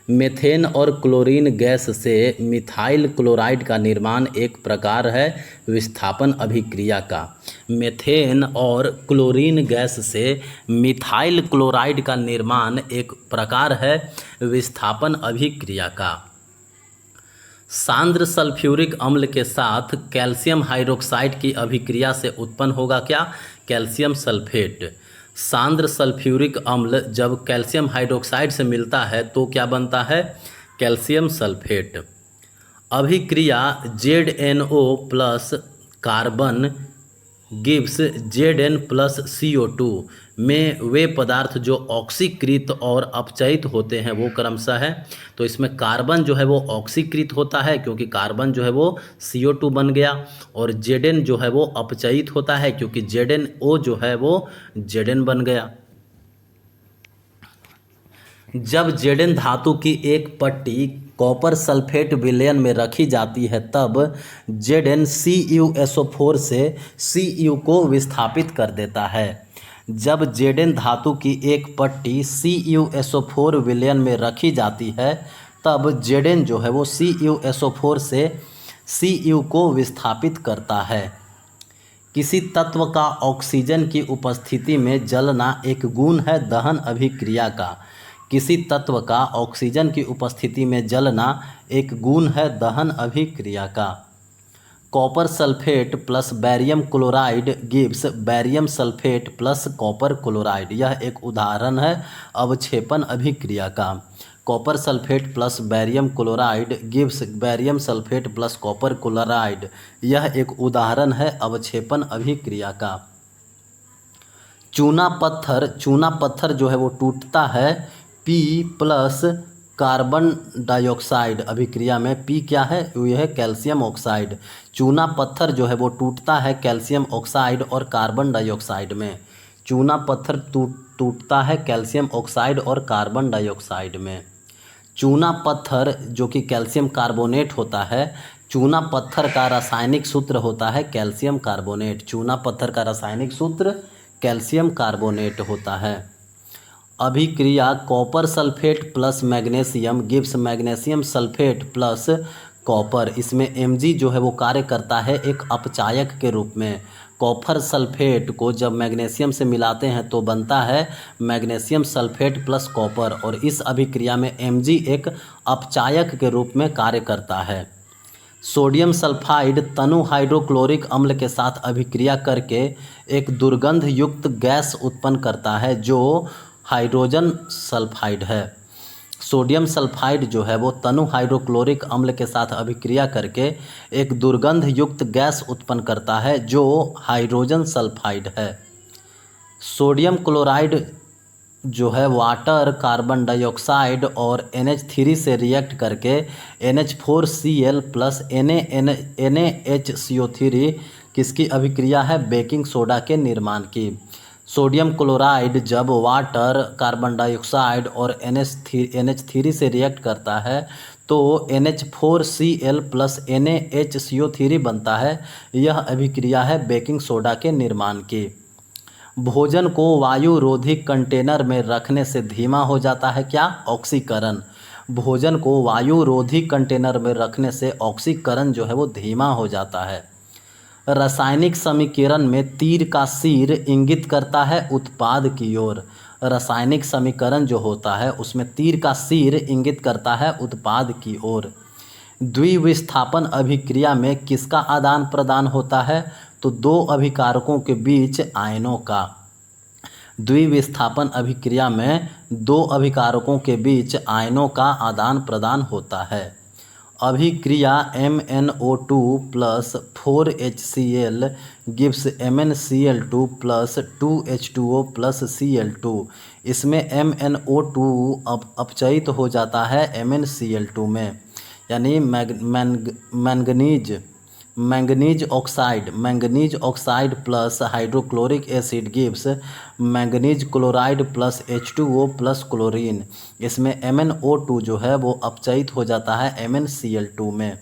मेथेन और क्लोरीन गैस से मिथाइल क्लोराइड का निर्माण एक प्रकार है विस्थापन अभिक्रिया का। मेथेन और क्लोरीन गैस से मिथाइल क्लोराइड का निर्माण एक प्रकार है विस्थापन अभिक्रिया का। सांद्र सल्फ्यूरिक अम्ल के साथ कैल्शियम हाइड्रोक्साइड की अभिक्रिया से उत्पन्न होगा क्या? Calcium sulphate. सांद्र सल्फ्यूरिक अम्ल जब कैल्शियम हाइड्रोक्साइड से मिलता है तो क्या बनता है? Calcium sulphate. अभिक्रिया ZnO plus carbon gives Zn plus CO2 में वे पदार्थ जो ऑक्सीकृत और अपचयित होते हैं वो क्रमशः है। तो इसमें कार्बन जो है वो ऑक्सीकृत होता है क्योंकि कार्बन जो है वो CO2 बन गया, और Zn जो है वो अपचयित होता है क्योंकि ZnO जो है वो Zn बन गया। जब Zn धातु की एक पट्टी कॉपर सल्फेट विलयन में रखी जाती है तब Zn CuSO4 से Cu को विस्थापित कर देता है। जब Zn धातु की एक पट्टी CuSO4 विलयन में रखी जाती है तब Zn जो है वो CuSO4 से Cu को विस्थापित करता है। किसी तत्व का ऑक्सीजन की उपस्थिति में जलना एक गुण है दहन अभिक्रिया का। किसी तत्व का ऑक्सीजन की उपस्थिति में जलना एक गुण है दहन अभिक्रिया का। Copper sulphate plus barium chloride gives barium sulphate plus copper chloride. यह एक उदाहरण है अवक्षेपण अभिक्रिया का। Copper sulphate plus barium chloride gives barium sulphate plus copper chloride. यह एक उदाहरण है अवक्षेपण अभिक्रिया का। चूना पत्थर जो है वो टूटता है P प्लस कार्बन डाइऑक्साइड अभिक्रिया में। P क्या है? यह है कैल्शियम ऑक्साइड। चूना पत्थर जो है वो टूटता है कैल्शियम ऑक्साइड और कार्बन डाइऑक्साइड में। चूना पत्थर टूटता है कैल्शियम ऑक्साइड और कार्बन डाइऑक्साइड में। चूना पत्थर जो कि कैल्शियम कार्बोनेट होता है, चूना पत्थर का रासायनिक सूत्र होता है कैल्शियम कार्बोनेट। चूना पत्थर का रासायनिक सूत्र कैल्शियम कार्बोनेट होता है। अभिक्रिया copper sulphate plus magnesium gives magnesium sulphate plus copper. इसमें Mg जो है वो कार्य करता है एक अपचायक के रूप में। कॉपर सल्फेट को जब मैग्नीशियम से मिलाते हैं तो बनता है मैग्नीशियम सल्फेट प्लस कॉपर, और इस अभिक्रिया में Mg एक अपचायक के रूप में कार्य करता है। सोडियम सल्फाइड तनु हाइड्रोक्लोरिक अम्ल के साथ अभिक्रिया करके एक दुर्गंध युक्त गैस उत्पन्न करता है जो हाइड्रोजन सल्फाइड है। सोडियम सल्फाइड जो है वो तनु हाइड्रोक्लोरिक अम्ल के साथ अभिक्रिया करके एक दुर्गंध युक्त गैस उत्पन्न करता है जो हाइड्रोजन सल्फाइड है। सोडियम क्लोराइड जो है वाटर, कार्बन डाइऑक्साइड और NH3 से रिएक्ट करके NH4Cl प्लस NaHCO3 किसकी अभिक्रिया है? बेकिंग सोडा के निर्माण की। सोडियम क्लोराइड जब वाटर, कार्बन डाइऑक्साइड और NH3 से रिएक्ट करता है तो NH4Cl प्लस NaHCO3 बनता है। यह अभिक्रिया है बेकिंग सोडा के निर्माण की। भोजन को वायु रोधी कंटेनर में रखने से धीमा हो जाता है क्या? ऑक्सीकरण। भोजन को वायु रोधी कंटेनर में रखने से ऑक्सीकरण जो है वो धीमा हो जाता है। रासायनिक समीकरण में तीर का सिर इंगित करता है उत्पाद की ओर। रासायनिक समीकरण जो होता है उसमें तीर का सिर इंगित करता है उत्पाद की ओर। द्विविस्थापन अभिक्रिया में किसका आदान प्रदान होता है? तो दो अभिकारकों के बीच आयनों का। द्विविस्थापन अभिक्रिया में दो अभिकारकों के बीच आयनों का आदान प्रदान होता है। अभिक्रिया MnO2 plus 4HCl gives MnCl2 plus 2H2O plus Cl2। इसमें MnO2 अब अपचयित हो जाता है MnCl2 में, यानी manganese oxide plus hydrochloric acid gives manganese chloride plus H2O plus chlorine. इसमें MnO2 जो है वो अपचयित हो जाता है MnCl2 में।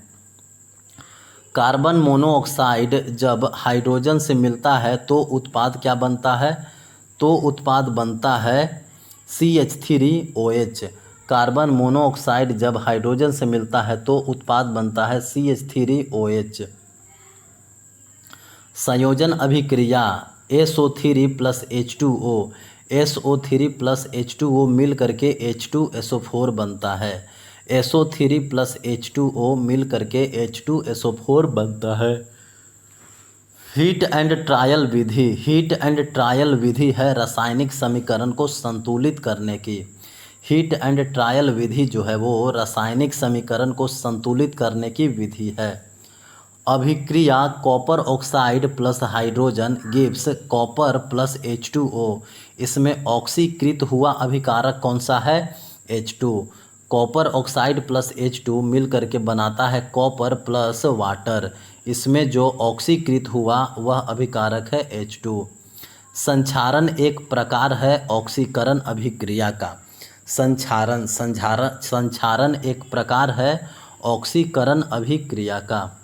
कार्बन मोनोऑक्साइड जब हाइड्रोजन से मिलता है तो उत्पाद क्या बनता है? तो उत्पाद बनता है CH3OH। कार्बन मोनोऑक्साइड जब हाइड्रोजन से मिलता है तो उत्पाद बनता है CH3OH। संयोजन अभिक्रिया SO3 plus H2O, SO3 plus H2O मिल करके H2SO4 बनता है। SO3 प्लस H2O मिल करके H2SO4 बनता है। हीट एंड ट्रायल विधि, हीट एंड ट्रायल विधि है रासायनिक समीकरण को संतुलित करने की। हीट एंड ट्रायल विधि जो है वो रासायनिक समीकरण को संतुलित करने की विधि है। अभिक्रिया copper oxide plus hydrogen gives copper plus H2O। इसमें ऑक्सीकृत हुआ अभिकारक कौन सा है? H2। Copper oxide plus H2 मिल करके बनाता है कॉपर प्लस वाटर। इसमें जो ऑक्सीकृत हुआ वह अभिकारक है H2। संक्षारण एक प्रकार है ऑक्सीकरण अभिक्रिया का। संक्षारण एक प्रकार है ऑक्सीकरण अभिक्रिया का।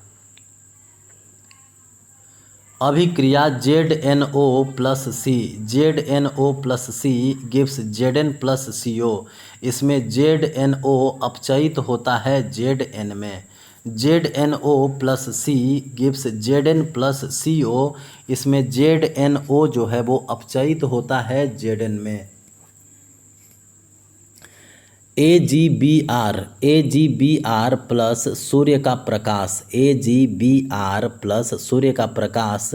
अभिक्रिया ZNO plus C, ZNO plus C gives Zn plus CO। इसमें ZNO अपचयित होता है Zn में। ZNO plus C gives Zn plus CO। इसमें ZNO जो है वो अपचयित होता है Zn में। AgBr प्लस सूर्य का प्रकाश, AgBr प्लस सूर्य का प्रकाश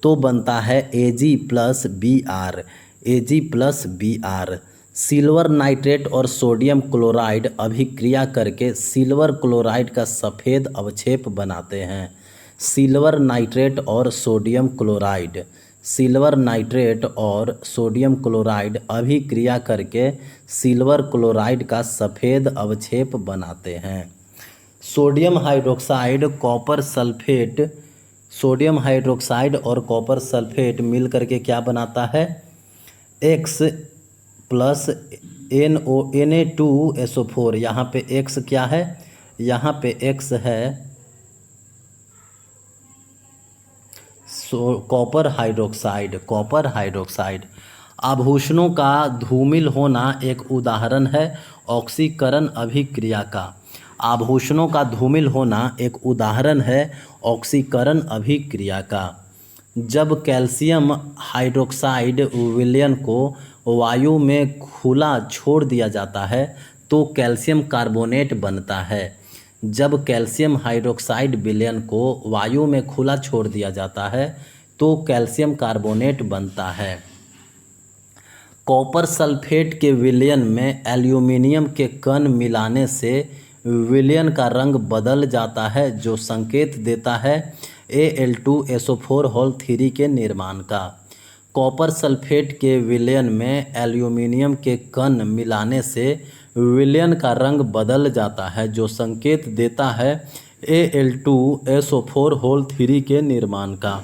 तो बनता है Ag plus Br, Ag plus Br। Silver nitrate और सोडियम क्लोराइड अभिक्रिया करके सिल्वर क्लोराइड का सफ़ेद अवक्षेप बनाते हैं। सिल्वर नाइट्रेट और सोडियम क्लोराइड, सिल्वर नाइट्रेट और सोडियम क्लोराइड अभिक्रिया करके सिल्वर क्लोराइड का सफ़ेद अवक्षेप बनाते हैं। Sodium hydroxide copper sulphate, sodium hydroxide और कॉपर सल्फेट मिल करके क्या बनाता है? X plus Na2SO4। यहाँ पे X क्या है? यहाँ पे X है कॉपर हाइड्रोक्साइड, कॉपर हाइड्रोक्साइड। आभूषणों का धूमिल होना एक उदाहरण है ऑक्सीकरण अभिक्रिया का। आभूषणों का धूमिल होना एक उदाहरण है ऑक्सीकरण अभिक्रिया का। जब कैल्शियम हाइड्रोक्साइड विलयन को वायु में खुला छोड़ दिया जाता है तो कैल्शियम कार्बोनेट बनता है। जब कैल्शियम हाइड्रोक्साइड विलयन को वायु में खुला छोड़ दिया जाता है तो कैल्शियम कार्बोनेट बनता है। कॉपर सल्फेट के विलयन में एल्यूमिनियम के कण मिलाने से विलयन का रंग बदल जाता है जो संकेत देता है Al2SO4 के निर्माण का। कॉपर सल्फेट के विलयन में एल्यूमिनियम के कण मिलाने से विलयन का रंग बदल जाता है जो संकेत देता है Al2SO4 के निर्माण का।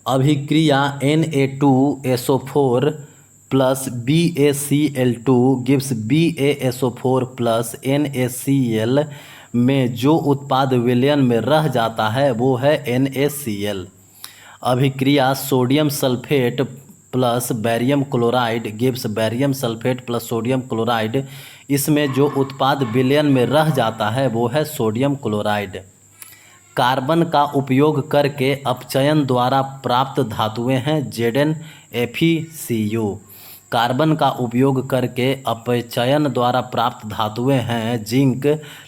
अभिक्रिया Na2SO4 plus BaCl2 gives BaSO4 plus NaCl में जो उत्पाद विलयन में रह जाता है वो है NaCl। अभिक्रिया sodium sulphate plus barium chloride gives barium sulphate plus sodium chloride. इसमें जो उत्पाद विलयन में रह जाता है वो है सोडियम क्लोराइड। कार्बन का उपयोग करके अपचयन द्वारा प्राप्त धातुएं हैं ZnFeCu। कार्बन का उपयोग करके अपचयन द्वारा प्राप्त धातुएं हैं जिंक,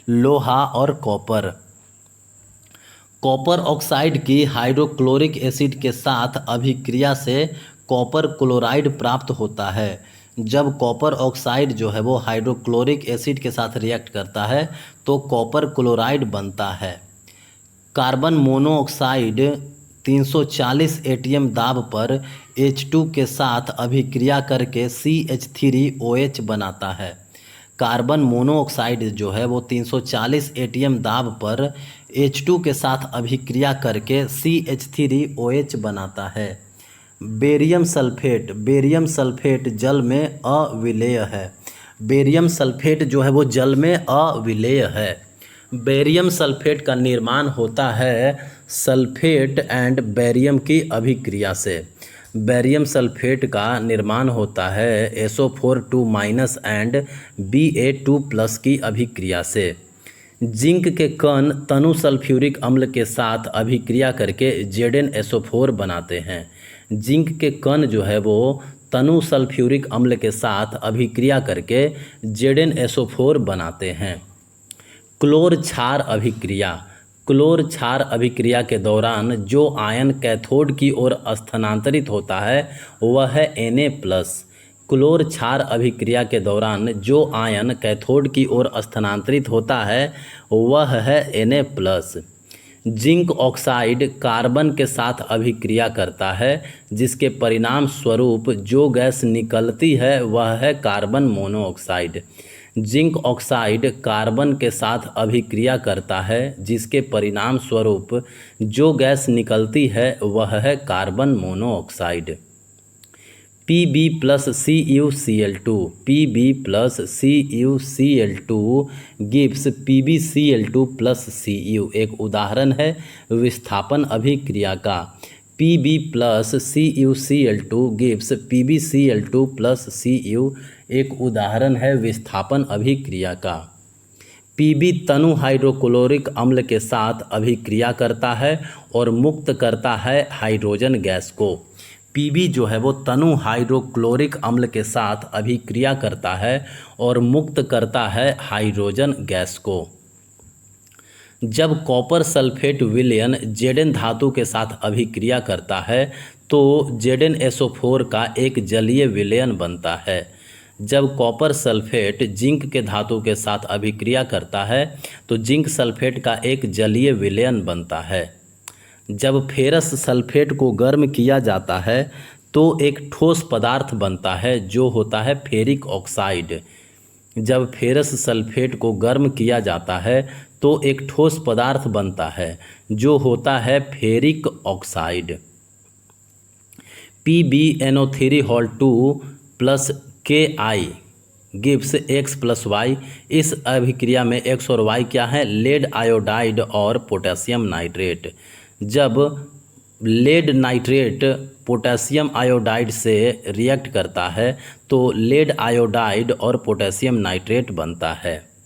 लोहा और कॉपर। कॉपर ऑक्साइड की हाइड्रोक्लोरिक एसिड के साथ अभिक्रिया से कॉपर क्लोराइड प्राप्त होता है। जब कॉपर ऑक्साइड जो है वो हाइड्रोक्लोरिक एसिड के साथ रिएक्ट करता है तो कॉपर क्लोराइड बनता है। कार्बन मोनोऑक्साइड 340 एटीएम दाब पर H2 के साथ अभिक्रिया करके CH3OH बनाता है। कार्बन मोनोऑक्साइड जो है वो 340 एटीएम दाब पर H2 के साथ अभिक्रिया करके CH3OH बनाता है। बेरियम सल्फेट, बेरियम सल्फेट जल में अविलेय है। बेरियम सल्फेट जो है वो जल में अविलेय है। बेरियम सल्फेट का निर्माण होता है सल्फेट एंड बेरियम की अभिक्रिया से। बेरियम सल्फेट का निर्माण होता है SO4 एंड Ba2 की अभिक्रिया से। जिंक के कण तनु सल्फ्यूरिक अम्ल के साथ अभिक्रिया करके ZnSO4 बनाते हैं। जिंक के कण जो है वो तनु सल्फ्यूरिक अम्ल के साथ अभिक्रिया करके ZnSO4 बनाते हैं। क्लोर क्षार अभिक्रिया। क्लोर क्षार अभिक्रिया के दौरान जो आयन कैथोड की ओर स्थानांतरित होता है वह है Na+। क्लोर क्षार अभिक्रिया के दौरान जो आयन कैथोड की ओर स्थानांतरित होता है वह है Na+। जिंक ऑक्साइड कार्बन के साथ अभिक्रिया करता है जिसके परिणाम स्वरूप जो गैस निकलती है वह है carbon monoxide. Zinc oxide carbon के साथ अभिक्रिया करता है जिसके परिणाम स्वरूप जो गैस निकलती है वह है carbon monoxide. Pb+CuCl2 Pb+CuCl2 gives PbCl2+Cu एक उदाहरण है विस्थापन अभिक्रिया का। Pb+CuCl2 gives PbCl2+Cu एक उदाहरण है विस्थापन अभिक्रिया का। Pb तनु हाइड्रोक्लोरिक अम्ल के साथ अभिक्रिया करता है और मुक्त करता है हाइड्रोजन गैस को। Pb जो है वो तनु हाइड्रोक्लोरिक अम्ल के साथ अभिक्रिया करता है और मुक्त करता है हाइड्रोजन गैस को। जब कॉपर सल्फेट विलयन Zn धातु के साथ अभिक्रिया करता है तो ZnSO4 का एक जलीय विलयन बनता है। जब कॉपर सल्फेट जिंक के धातु के साथ अभिक्रिया करता है तो जिंक सल्फेट का एक जलीय विलयन बनता है। जब फेरस सल्फेट को गर्म किया जाता है तो एक ठोस पदार्थ बनता है जो होता है फेरिक ऑक्साइड। जब फेरस सल्फेट को गर्म किया जाता है तो एक ठोस पदार्थ बनता है जो होता है ferric oxide. PbNO3 gives X+Y। इस अभिक्रिया में X और Y क्या है? लेड आयोडाइड और पोटेशियम नाइट्रेट। जब लेड नाइट्रेट पोटेशियम आयोडाइड से रिएक्ट करता है तो लेड आयोडाइड और पोटेशियम नाइट्रेट बनता है।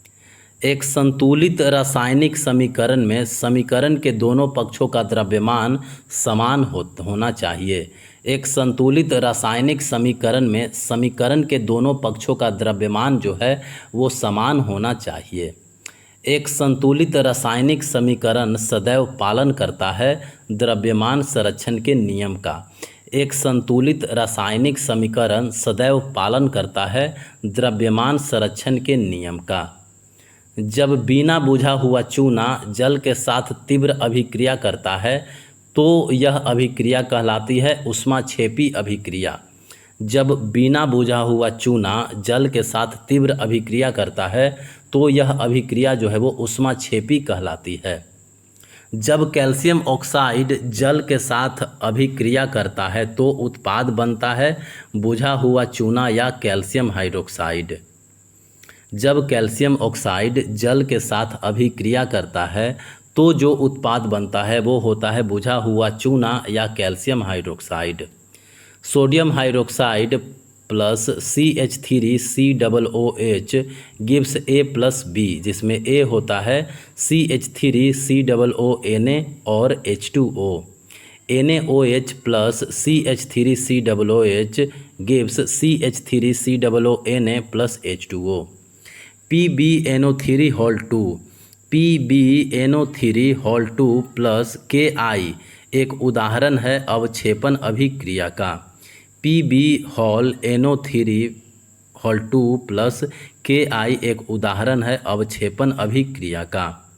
एक संतुलित रासायनिक समीकरण में समीकरण के दोनों पक्षों का द्रव्यमान समान होना चाहिए। एक संतुलित रासायनिक समीकरण में समीकरण के दोनों पक्षों का द्रव्यमान जो है वो समान होना चाहिए। एक संतुलित रासायनिक समीकरण सदैव पालन करता है द्रव्यमान संरक्षण के नियम का। एक संतुलित रासायनिक समीकरण सदैव पालन करता है द्रव्यमान संरक्षण के नियम का। जब बिना बुझा हुआ चूना जल के साथ तीव्र अभिक्रिया करता है तो यह अभिक्रिया कहलाती है ऊष्माक्षेपी अभिक्रिया। जब बिना बुझा हुआ चूना जल के साथ तीव्र अभिक्रिया करता है तो यह अभिक्रिया जो है वो ऊष्माक्षेपी कहलाती है। जब कैल्शियम ऑक्साइड जल के साथ अभिक्रिया करता है तो उत्पाद बनता है बुझा हुआ चूना या कैल्शियम हाइड्रोक्साइड। जब कैल्शियम ऑक्साइड जल के साथ अभिक्रिया करता है तो जो उत्पाद बनता है वो होता है बुझा हुआ चूना या calcium hydroxide. Sodium hydroxide plus CH3COOH gives A+B, जिसमें A होता है CH3COONA और H2O। NaOH plus CH3COOH gives CH3COONA plus H2O। PbNO3 plus Ki एक उदाहरण है अवक्षेपण अभिक्रिया का। PbNO3 प्लस Ki एक उदाहरण है अवक्षेपण अभिक्रिया का।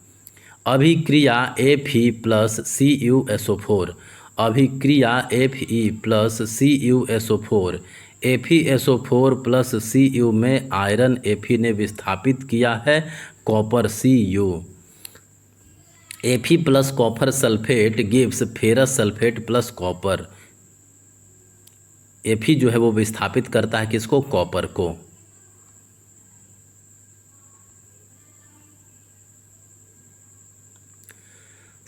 अभिक्रिया Fe प्लस CuSO4। अभिक्रिया Fe plus CuSO4। FeSO4 plus Cu में आयरन Fe ने विस्थापित किया है copper Cu। Fe plus copper sulphate gives ferrous sulphate plus copper. Fe जो है वो विस्थापित करता है किसको? कॉपर को।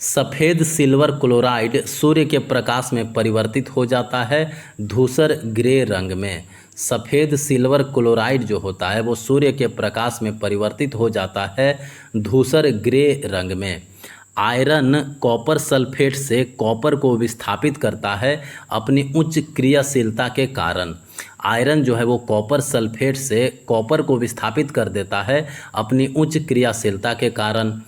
सफ़ेद सिल्वर क्लोराइड सूर्य के प्रकाश में परिवर्तित हो जाता है धूसर ग्रे रंग में। सफ़ेद सिल्वर क्लोराइड जो होता है वो सूर्य के प्रकाश में परिवर्तित हो जाता है धूसर ग्रे रंग में। आयरन कॉपर सल्फेट से कॉपर को विस्थापित करता है अपनी उच्च क्रियाशीलता के कारण। आयरन जो है वो कॉपर सल्फेट से कॉपर को विस्थापित कर देता है अपनी उच्च क्रियाशीलता के कारण।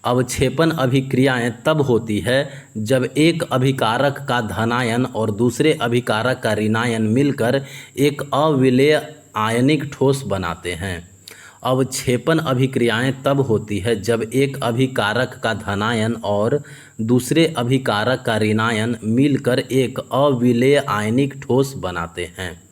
अवक्षेपण अभिक्रियाएं तब होती है जब एक अभिकारक का धनायन और दूसरे अभिकारक का ऋणायन मिलकर एक अविलेय आयनिक ठोस बनाते हैं। अवक्षेपण अभिक्रियाएं तब होती है जब एक अभिकारक का धनायन और दूसरे अभिकारक का ऋणायन मिलकर एक अविलेय आयनिक ठोस बनाते हैं।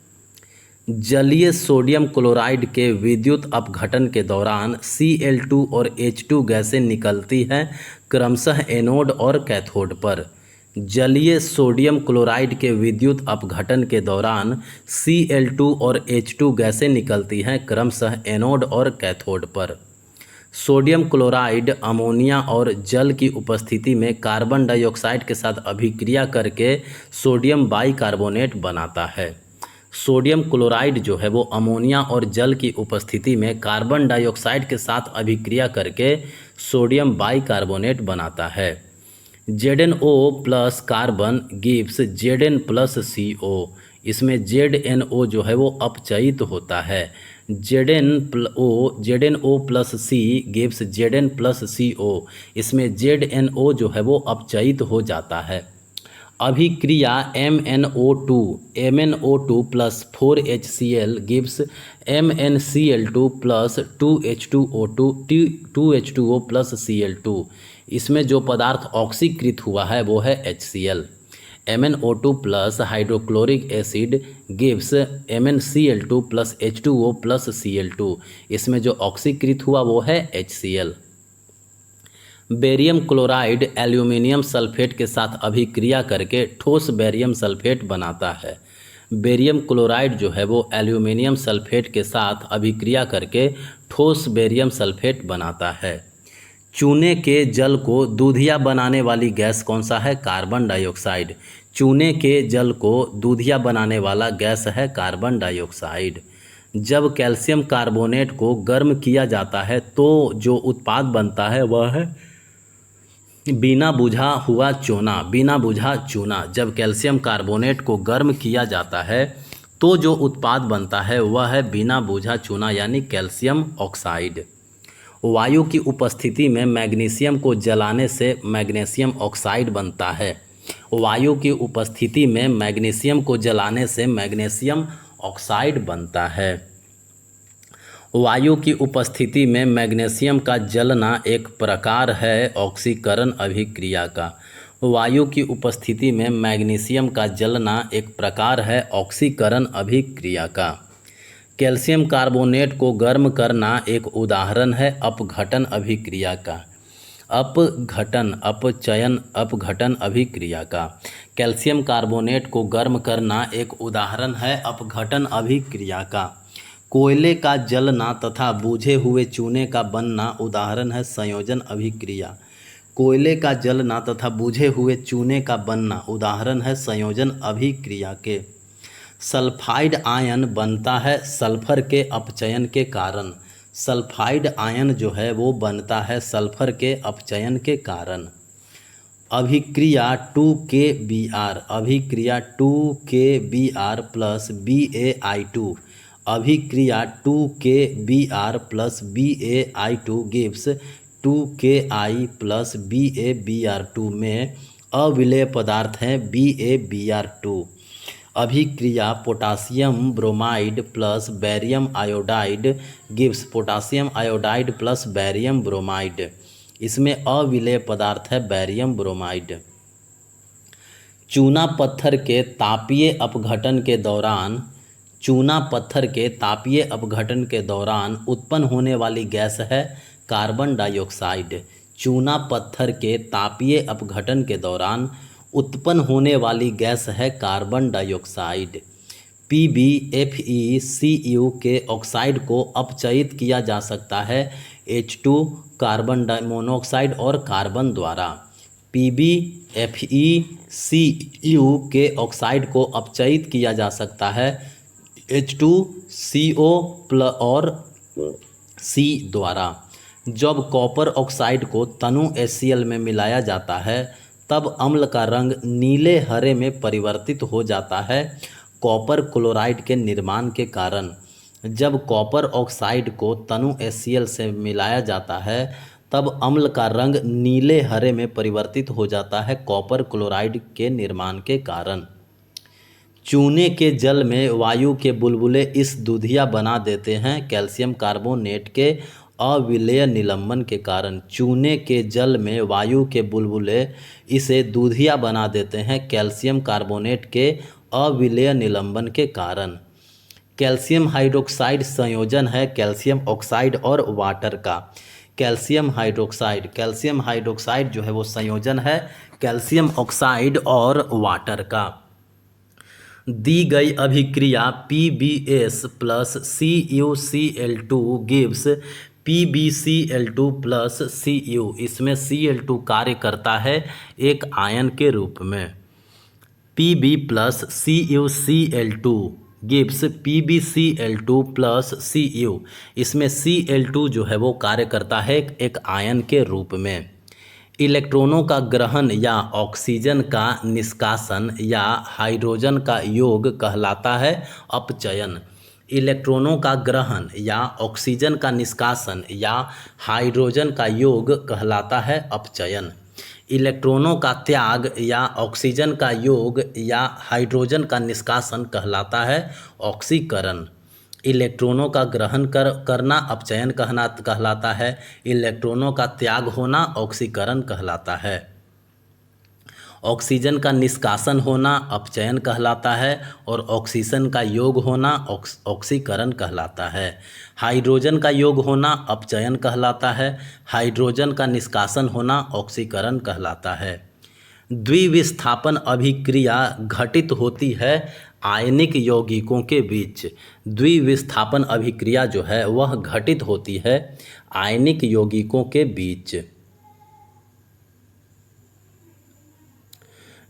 जलीय सोडियम क्लोराइड के विद्युत अपघटन के दौरान Cl2 और H2 गैसें निकलती हैं क्रमशः एनोड और कैथोड पर। जलीय सोडियम क्लोराइड के विद्युत अपघटन के दौरान Cl2 और H2 गैसें निकलती हैं क्रमशः एनोड और कैथोड पर। सोडियम क्लोराइड अमोनिया और जल की उपस्थिति में कार्बन डाइऑक्साइड के साथ अभिक्रिया करके सोडियम बाइकार्बोनेट बनाता है। सोडियम क्लोराइड जो है वो अमोनिया और जल की उपस्थिति में कार्बन डाइऑक्साइड के साथ अभिक्रिया करके सोडियम बाइकार्बोनेट बनाता है। ZnO plus carbon gives Zn plus CO। इसमें ZnO जो है वो अपचयित होता है। ZnO plus C gives Zn plus CO। इसमें ZnO जो है वो अपचयित हो जाता है। अभिक्रिया MnO2 plus 4HCl gives MnCl2 plus 2H2O plus Cl2। इसमें जो पदार्थ ऑक्सीकृत हुआ है वो है HCl। MnO2 plus hydrochloric acid gives MnCl2 plus H2O plus Cl2। इसमें जो ऑक्सीकृत हुआ वो है HCl। Barium chloride aluminium sulphate के साथ अभिक्रिया करके ठोस बेरियम सल्फेट बनाता है। बेरियम क्लोराइड जो है वो एल्यूमिनियम सल्फेट के साथ अभिक्रिया करके ठोस बेरियम सल्फेट बनाता है। चूने के जल को दूधिया बनाने वाली गैस कौन सा है? Carbon dioxide. चूने के जल को दूधिया बनाने वाला गैस है कार्बन डाइऑक्साइड। जब कैल्शियम कार्बोनेट को गर्म किया जाता है तो जो उत्पाद बनता है वह है बिना बुझा हुआ चूना। बिना बुझा चूना। जब कैल्शियम कार्बोनेट को गर्म किया जाता है तो जो उत्पाद बनता है वह है बिना बुझा चूना यानी कैल्शियम ऑक्साइड। वायु की उपस्थिति में मैग्नीशियम को जलाने से मैग्नीशियम ऑक्साइड बनता है। वायु की उपस्थिति में मैग्नीशियम को जलाने से मैग्नीशियम ऑक्साइड बनता है। वायु की उपस्थिति में मैग्नीशियम का जलना एक प्रकार है ऑक्सीकरण अभिक्रिया का। वायु की उपस्थिति में मैग्नीशियम का जलना एक प्रकार है ऑक्सीकरण अभिक्रिया का। कैल्शियम कार्बोनेट को गर्म करना एक उदाहरण है अपघटन अभिक्रिया का। अपघटन अभिक्रिया का। कैल्शियम कार्बोनेट को गर्म करना एक उदाहरण है अपघटन अभिक्रिया का। कोयले का जलना तथा बुझे हुए चूने का बनना उदाहरण है संयोजन अभिक्रिया। कोयले का जलना तथा बुझे हुए चूने का बनना उदाहरण है संयोजन अभिक्रिया के। सल्फाइड आयन बनता है सल्फर के अपचयन के कारण। सल्फाइड आयन जो है वो बनता है सल्फर के अपचयन के कारण। अभिक्रिया 2KBr। अभिक्रिया 2KBr प्लस BaI2। अभिक्रिया 2KBr plus BaI2 gives 2Ki plus BaBr2 में अविलेय पदार्थ हैं BaBr2। अभिक्रिया potassium bromide plus barium iodide gives potassium iodide plus barium bromide. इसमें अविलेय पदार्थ है बैरियम ब्रोमाइड। चूना पत्थर के तापीय अपघटन के दौरान उत्पन्न होने वाली गैस है कार्बन डाइऑक्साइड। चूना पत्थर के तापीय अपघटन के दौरान उत्पन्न होने वाली गैस है कार्बन डाइऑक्साइड। PbFeCu के ऑक्साइड को अपचयित किया जा सकता है H2 कार्बन मोनोऑक्साइड और कार्बन द्वारा। PbFeCu के ऑक्साइड को अपचयित किया जा सकता है H2CO और C द्वारा। जब कॉपर ऑक्साइड को तनु HCl में मिलाया जाता है तब अम्ल का रंग नीले हरे में परिवर्तित हो जाता है कॉपर क्लोराइड के निर्माण के कारण। जब कॉपर ऑक्साइड को तनु HCl से मिलाया जाता है तब अम्ल का रंग नीले हरे में परिवर्तित हो जाता है कॉपर क्लोराइड के निर्माण के कारण। चूने के जल में वायु के बुलबुले इस दूधिया बना देते हैं कैल्शियम कार्बोनेट के अविलेय निलंबन के कारण। चूने के जल में वायु के बुलबुले इसे दूधिया बना देते हैं कैल्शियम कार्बोनेट के अविलेय निलंबन के कारण। कैल्शियम हाइड्रोक्साइड संयोजन है कैल्शियम ऑक्साइड और वाटर का। कैल्शियम हाइड्रोक्साइड जो है वो संयोजन है कैल्शियम ऑक्साइड और वाटर का। दी गई अभिक्रिया PbS plus CuCl2 gives PbCl2 plus Cu। इसमें Cl2 कार्य करता है एक आयन के रूप में। Pb plus CuCl2 gives PbCl2 plus Cu। इसमें Cl2 जो है वो कार्य करता है एक आयन के रूप में। इलेक्ट्रॉनों का ग्रहण या ऑक्सीजन का निष्कासन या हाइड्रोजन का योग कहलाता है अपचयन। इलेक्ट्रॉनों का ग्रहण या ऑक्सीजन का निष्कासन या हाइड्रोजन का योग कहलाता है अपचयन। इलेक्ट्रॉनों का त्याग या ऑक्सीजन का योग या हाइड्रोजन का निष्कासन कहलाता है ऑक्सीकरण। इलेक्ट्रॉनों का ग्रहण करना अपचयन कहलाता है। इलेक्ट्रॉनों का त्याग होना ऑक्सीकरण कहलाता है। ऑक्सीजन का निष्कासन होना अपचयन कहलाता है और ऑक्सीजन का योग होना ऑक्सीकरण कहलाता है। हाइड्रोजन का योग होना अपचयन कहलाता है। हाइड्रोजन का निष्कासन होना ऑक्सीकरण कहलाता है। द्विविस्थापन अभिक्रिया घटित होती है आयनिक यौगिकों के बीच। द्विविस्थापन अभिक्रिया जो है वह घटित होती है आयनिक यौगिकों के बीच।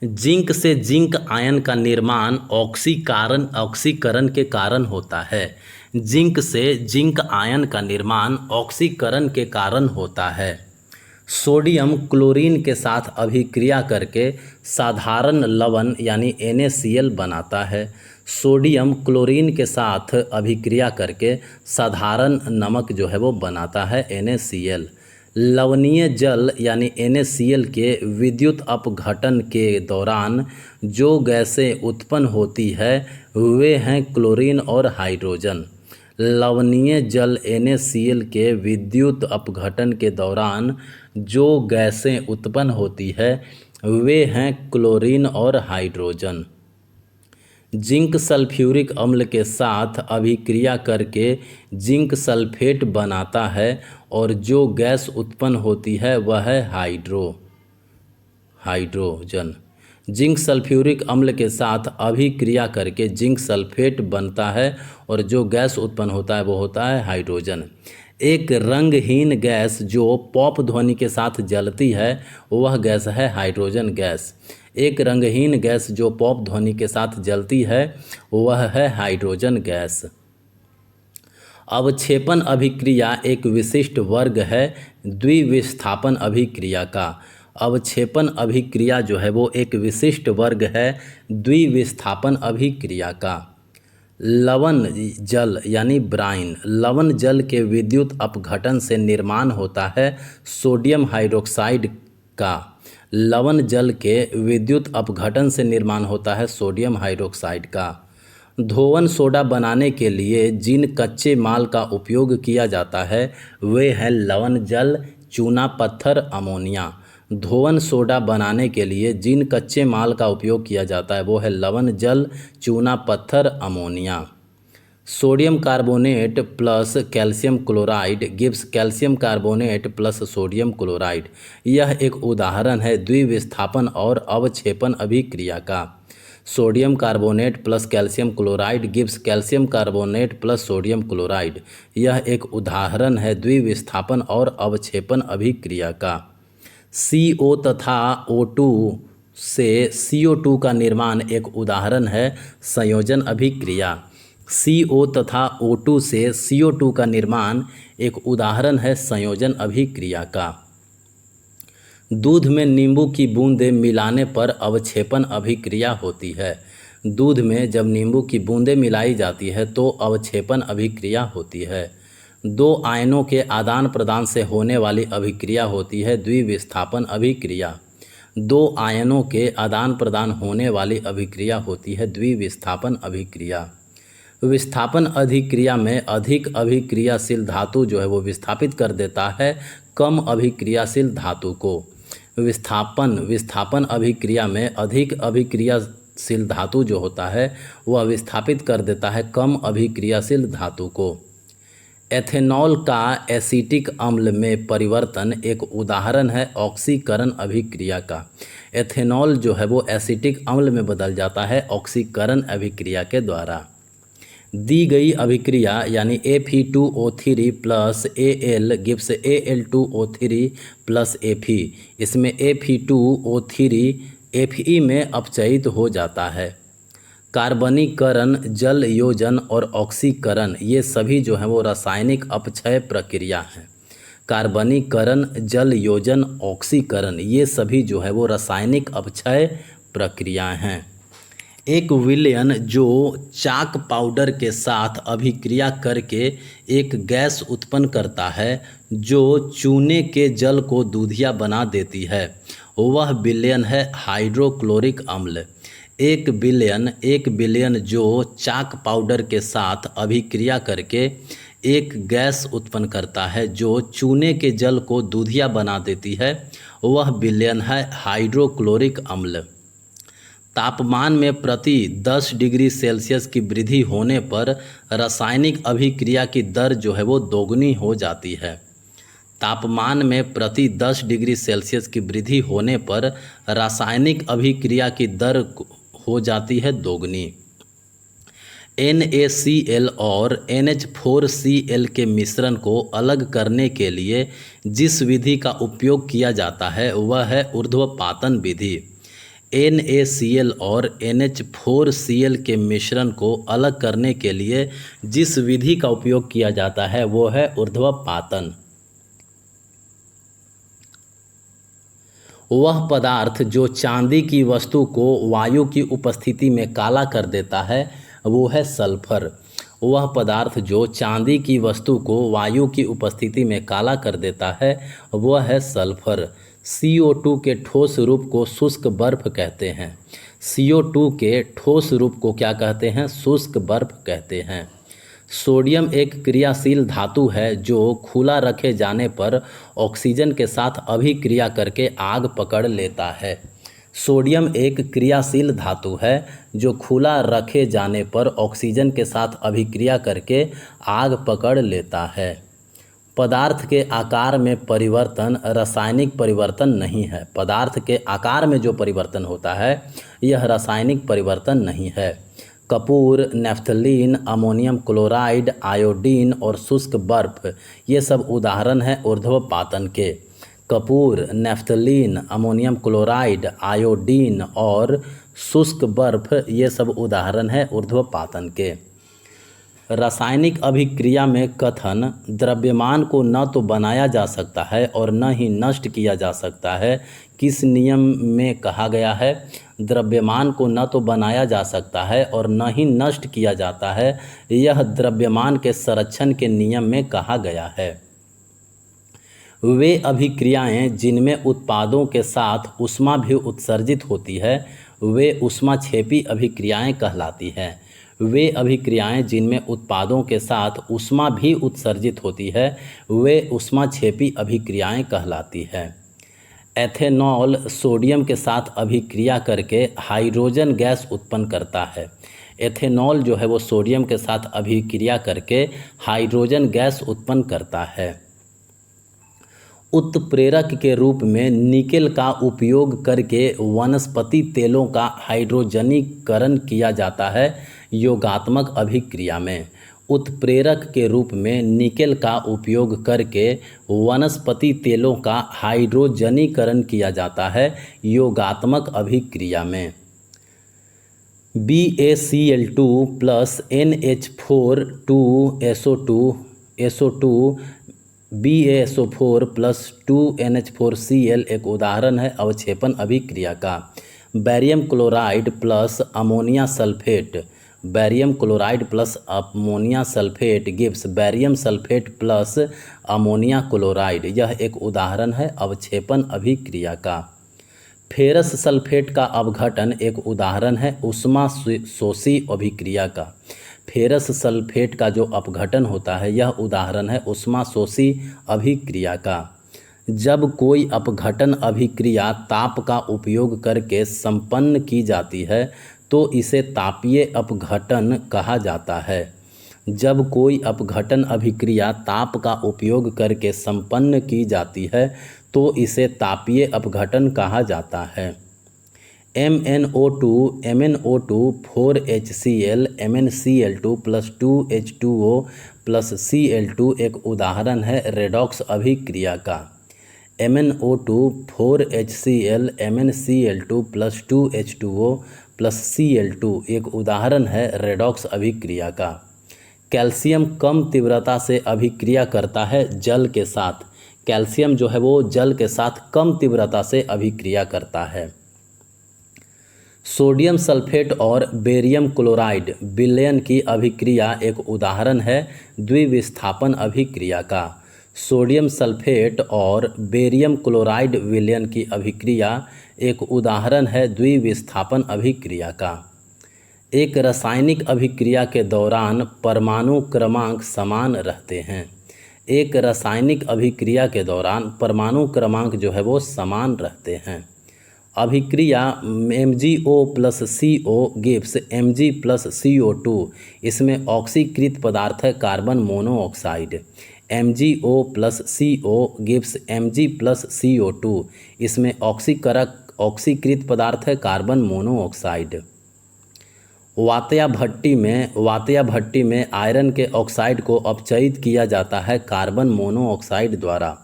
जिंक से जिंक आयन का निर्माण ऑक्सीकरण के कारण होता है। जिंक से जिंक आयन का निर्माण ऑक्सीकरण के कारण होता है। सोडियम क्लोरीन के साथ अभिक्रिया करके साधारण लवण यानी NaCl बनाता है। सोडियम क्लोरीन के साथ अभिक्रिया करके साधारण नमक जो है वो बनाता है NaCl। लवणीय जल यानी NaCl के विद्युत अपघटन के दौरान जो गैसें उत्पन्न होती है वे हैं क्लोरीन और हाइड्रोजन। लवणीय जल NaCl के विद्युत अपघटन के दौरान जो गैसें उत्पन्न होती है वे हैं क्लोरीन और हाइड्रोजन। जिंक सल्फ्यूरिक अम्ल के साथ अभिक्रिया करके जिंक सल्फेट बनाता है और जो गैस उत्पन्न होती है वह है हाइड्रोजन। जिंक सल्फ्यूरिक अम्ल के साथ अभिक्रिया करके जिंक सल्फेट बनता है और जो गैस उत्पन्न होता है वो होता है हाइड्रोजन। एक रंगहीन गैस जो पॉप ध्वनि के साथ जलती है वह गैस है हाइड्रोजन गैस। एक रंगहीन गैस जो पॉप ध्वनि के साथ जलती है वह है हाइड्रोजन गैस। अवक्षेपण अभिक्रिया एक विशिष्ट वर्ग है द्विविस्थापन अभिक्रिया का। अवक्षेपण अभिक्रिया जो है वो एक विशिष्ट वर्ग है द्विविस्थापन अभिक्रिया का। लवण जल यानी ब्राइन। लवण जल के विद्युत अपघटन से निर्माण होता है सोडियम हाइड्रोक्साइड का। लवण जल के विद्युत अपघटन से निर्माण होता है सोडियम हाइड्रोक्साइड का। धोवन सोडा बनाने के लिए जिन कच्चे माल का उपयोग किया जाता है वे हैं लवण जल, चूना पत्थर, अमोनिया। धोवन सोडा बनाने के लिए जिन कच्चे माल का उपयोग किया जाता है वो है लवण जल, चूना पत्थर, ammonia. Sodium carbonate plus calcium chloride gives calcium carbonate plus sodium chloride. यह एक उदाहरण है द्विविस्थापन और अवक्षेपण अभिक्रिया का। Sodium carbonate plus calcium chloride gives calcium carbonate plus sodium chloride. यह एक उदाहरण है द्विविस्थापन और अवक्षेपण अभिक्रिया का। CO तथा O2 से CO2 का निर्माण एक उदाहरण है संयोजन अभिक्रिया। CO तथा O2 से CO2 का निर्माण एक उदाहरण है संयोजन अभिक्रिया का। दूध में नींबू की बूंदें मिलाने पर अवक्षेपण अभिक्रिया होती है। दूध में जब नींबू की बूंदें मिलाई जाती है तो अवक्षेपण अभिक्रिया होती है। दो आयनों के आदान प्रदान से होने वाली अभिक्रिया होती है द्विविस्थापन अभिक्रिया। दो आयनों के आदान प्रदान होने वाली अभिक्रिया होती है द्विविस्थापन अभिक्रिया। विस्थापन अभिक्रिया में अधिक अभिक्रियाशील धातु जो है वो विस्थापित कर देता है कम अभिक्रियाशील धातु को। विस्थापन अभिक्रिया में अधिक अभिक्रियाशील धातु जो होता है वह विस्थापित कर देता है कम अभिक्रियाशील धातु को। एथेनॉल का एसिटिक अम्ल में परिवर्तन एक उदाहरण है ऑक्सीकरण अभिक्रिया का। एथेनॉल जो है वो एसिटिक अम्ल में बदल जाता है ऑक्सीकरण अभिक्रिया के द्वारा। दी गई अभिक्रिया यानी Fe2O3 plus Al gives Al2O3 plus Fe। इसमें Fe2O3 Fe में अपचयित हो जाता है। कार्बनीकरण, जल योजन और ऑक्सीकरण ये सभी जो हैं वो रासायनिक अपक्षय प्रक्रिया हैं। कार्बनीकरण, जल योजन, ऑक्सीकरण ये सभी जो है वो रासायनिक अपक्षय प्रक्रियाएं हैं। एक विलयन जो चाक पाउडर के साथ अभिक्रिया करके एक गैस उत्पन्न करता है जो चूने के जल को दूधिया बना देती है वह विलयन है हाइड्रोक्लोरिक अम्ल। एक विलयन जो चाक पाउडर के साथ अभिक्रिया करके एक गैस उत्पन्न करता है जो चूने के जल को दूधिया बना देती है वह विलयन है हाइड्रोक्लोरिक अम्ल। तापमान में प्रति 10 डिग्री सेल्सियस की वृद्धि होने पर रासायनिक अभिक्रिया की दर जो है वो दोगुनी हो जाती है। तापमान में प्रति 10 डिग्री सेल्सियस की वृद्धि होने पर रासायनिक अभिक्रिया की दर हो जाती है दोगुनी। NaCl और NH4Cl के मिश्रण को अलग करने के लिए जिस विधि का उपयोग किया जाता है वह है ऊर्ध्वपातन विधि। NaCl और NH4Cl के मिश्रण को अलग करने के लिए जिस विधि का उपयोग किया जाता है वो है ऊर्ध्वपातन। वह पदार्थ जो चांदी की वस्तु को वायु की उपस्थिति में काला कर देता है वो है सल्फर। वह पदार्थ जो चांदी की वस्तु को वायु की उपस्थिति में काला कर देता है वह है सल्फर। CO2 के ठोस रूप को शुष्क बर्फ कहते हैं। CO2 के ठोस रूप को क्या कहते हैं? शुष्क बर्फ कहते हैं। सोडियम एक क्रियाशील धातु है जो खुला रखे जाने पर ऑक्सीजन के साथ अभिक्रिया करके आग पकड़ लेता है। सोडियम एक क्रियाशील धातु है जो खुला रखे जाने पर ऑक्सीजन के साथ अभिक्रिया करके आग पकड़ लेता है। पदार्थ के आकार में परिवर्तन रासायनिक परिवर्तन नहीं है। पदार्थ के आकार में जो परिवर्तन होता है यह रासायनिक परिवर्तन नहीं है। Kapoor, naphthalene, ammonium chloride, iodine और शुष्क बर्फ ये सब उदाहरण हैं ऊर्ध्वपातन के। Kapoor, naphthalene, ammonium chloride, iodine और शुष्क बर्फ ये सब उदाहरण हैं ऊर्ध्वपातन के। रासायनिक अभिक्रिया में कथन द्रव्यमान को न तो बनाया जा सकता है और न ही नष्ट किया जा सकता है किस नियम में कहा गया है? द्रव्यमान को न तो बनाया जा सकता है और न ही नष्ट किया जाता है, यह द्रव्यमान के संरक्षण के नियम में कहा गया है। वे अभिक्रियाएं जिनमें उत्पादों के साथ ऊष्मा भी उत्सर्जित होती है वे ऊष्माक्षेपी अभिक्रियाएं कहलाती हैं। वे अभिक्रियाएं जिनमें उत्पादों के साथ ऊष्मा भी उत्सर्जित होती है वे ऊष्माक्षेपी अभिक्रियाएं कहलाती है। एथेनॉल सोडियम के साथ अभिक्रिया करके हाइड्रोजन गैस उत्पन्न करता है। एथेनॉल जो है वो सोडियम के साथ अभिक्रिया करके हाइड्रोजन गैस उत्पन्न करता है। उत्प्रेरक के रूप में निकेल का उपयोग करके वनस्पति तेलों का हाइड्रोजनीकरण किया जाता है योगात्मक अभिक्रिया में। उत्प्रेरक के रूप में निकेल का उपयोग करके वनस्पति तेलों का हाइड्रोजनीकरण किया जाता है योगात्मक अभिक्रिया में। BaCl2 plus NH4 2SO2 BaSO4 plus 2NH4Cl एक उदाहरण है अवक्षेपण अभिक्रिया का। Barium chloride plus ammonia sulphate, barium chloride plus ammonia sulphate gives barium sulphate plus ammonia chloride, यह एक उदाहरण है अवक्षेपण अभिक्रिया का। फेरस सल्फेट का अपघटन एक उदाहरण है ऊष्मा शोषी अभिक्रिया का। फेरस सल्फेट का जो अपघटन होता है यह उदाहरण है ऊष्मा शोषी अभिक्रिया का। जब कोई अपघटन अभिक्रिया ताप का उपयोग करके संपन्न की जाती है तो इसे तापीय अपघटन कहा जाता है। जब कोई अपघटन अभिक्रिया ताप का उपयोग करके संपन्न की जाती है तो इसे तापीय अपघटन कहा जाता है। MnO2 4HCl MnCl2 plus 2H2O plus Cl2 एक उदाहरण है रेडॉक्स अभिक्रिया का। MnO2 4HCl MnCl2 plus 2H2O plus Cl2 एक उदाहरण है रेडॉक्स अभिक्रिया का। कैल्शियम कम तीव्रता से अभिक्रिया करता है जल के साथ। कैल्शियम जो है वो जल के साथ कम तीव्रता से अभिक्रिया करता है। सोडियम सल्फेट और बेरियम क्लोराइड विलयन की अभिक्रिया एक उदाहरण है द्विविस्थापन अभिक्रिया का। सोडियम सल्फेट और बेरियम क्लोराइड विलयन की अभिक्रिया एक उदाहरण है द्विविस्थापन अभिक्रिया का। एक रासायनिक अभिक्रिया के दौरान परमाणु क्रमांक समान रहते हैं। एक रासायनिक अभिक्रिया के दौरान परमाणु क्रमांक जो है वो समान रहते हैं। अभिक्रिया MgO plus CO gives Mg plus CO2, इसमें ऑक्सीकृत पदार्थ है carbon monoxide. MgO plus CO gives Mg plus CO2, इसमें ऑक्सीकृत पदार्थ है कार्बन मोनोऑक्साइड। वातया भट्टी में आयरन के ऑक्साइड को अपचयित किया जाता है कार्बन मोनोऑक्साइड द्वारा।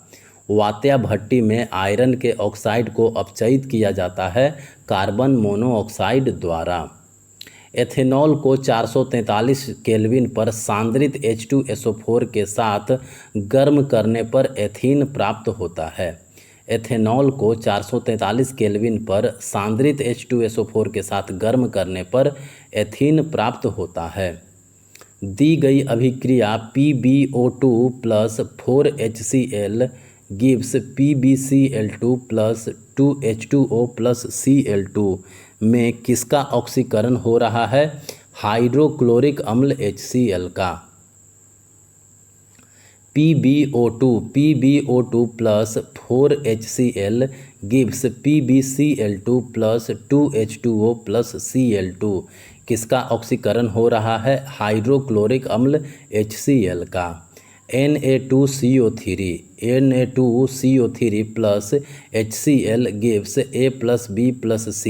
वातया भट्टी में आयरन के ऑक्साइड को अपचयित किया जाता है कार्बन मोनोऑक्साइड द्वारा। एथेनॉल को 443 केल्विन पर सांद्रित H2SO4 के साथ गर्म करने पर एथीन प्राप्त होता है। एथेनॉल को 443 केल्विन पर सांद्रित H2SO4 के साथ गर्म करने पर एथीन प्राप्त होता है। दी गई अभिक्रिया PbO2 plus 4HCl gives PbCl2 plus 2H2O plus Cl2 में किसका ऑक्सीकरण हो रहा है? हाइड्रोक्लोरिक अम्ल HCl का। PbO2 plus 4HCl gives PbCl2 plus 2H2O plus Cl2, किसका ऑक्सीकरण हो रहा है? हाइड्रोक्लोरिक अम्ल HCl का। Na2CO3 plus HCl gives A plus B plus C,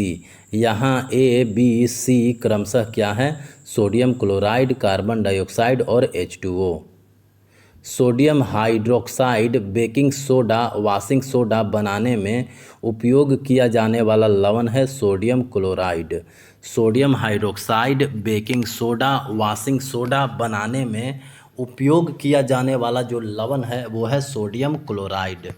यहाँ A B C क्रमशः क्या है? सोडियम क्लोराइड, कार्बन डाइऑक्साइड और H2O। Sodium hydroxide baking soda, washing soda बनाने में उपयोग किया जाने वाला लवण है sodium chloride. Sodium hydroxide baking soda, washing soda बनाने में उपयोग किया जाने वाला जो लवण है वो है सोडियम क्लोराइड।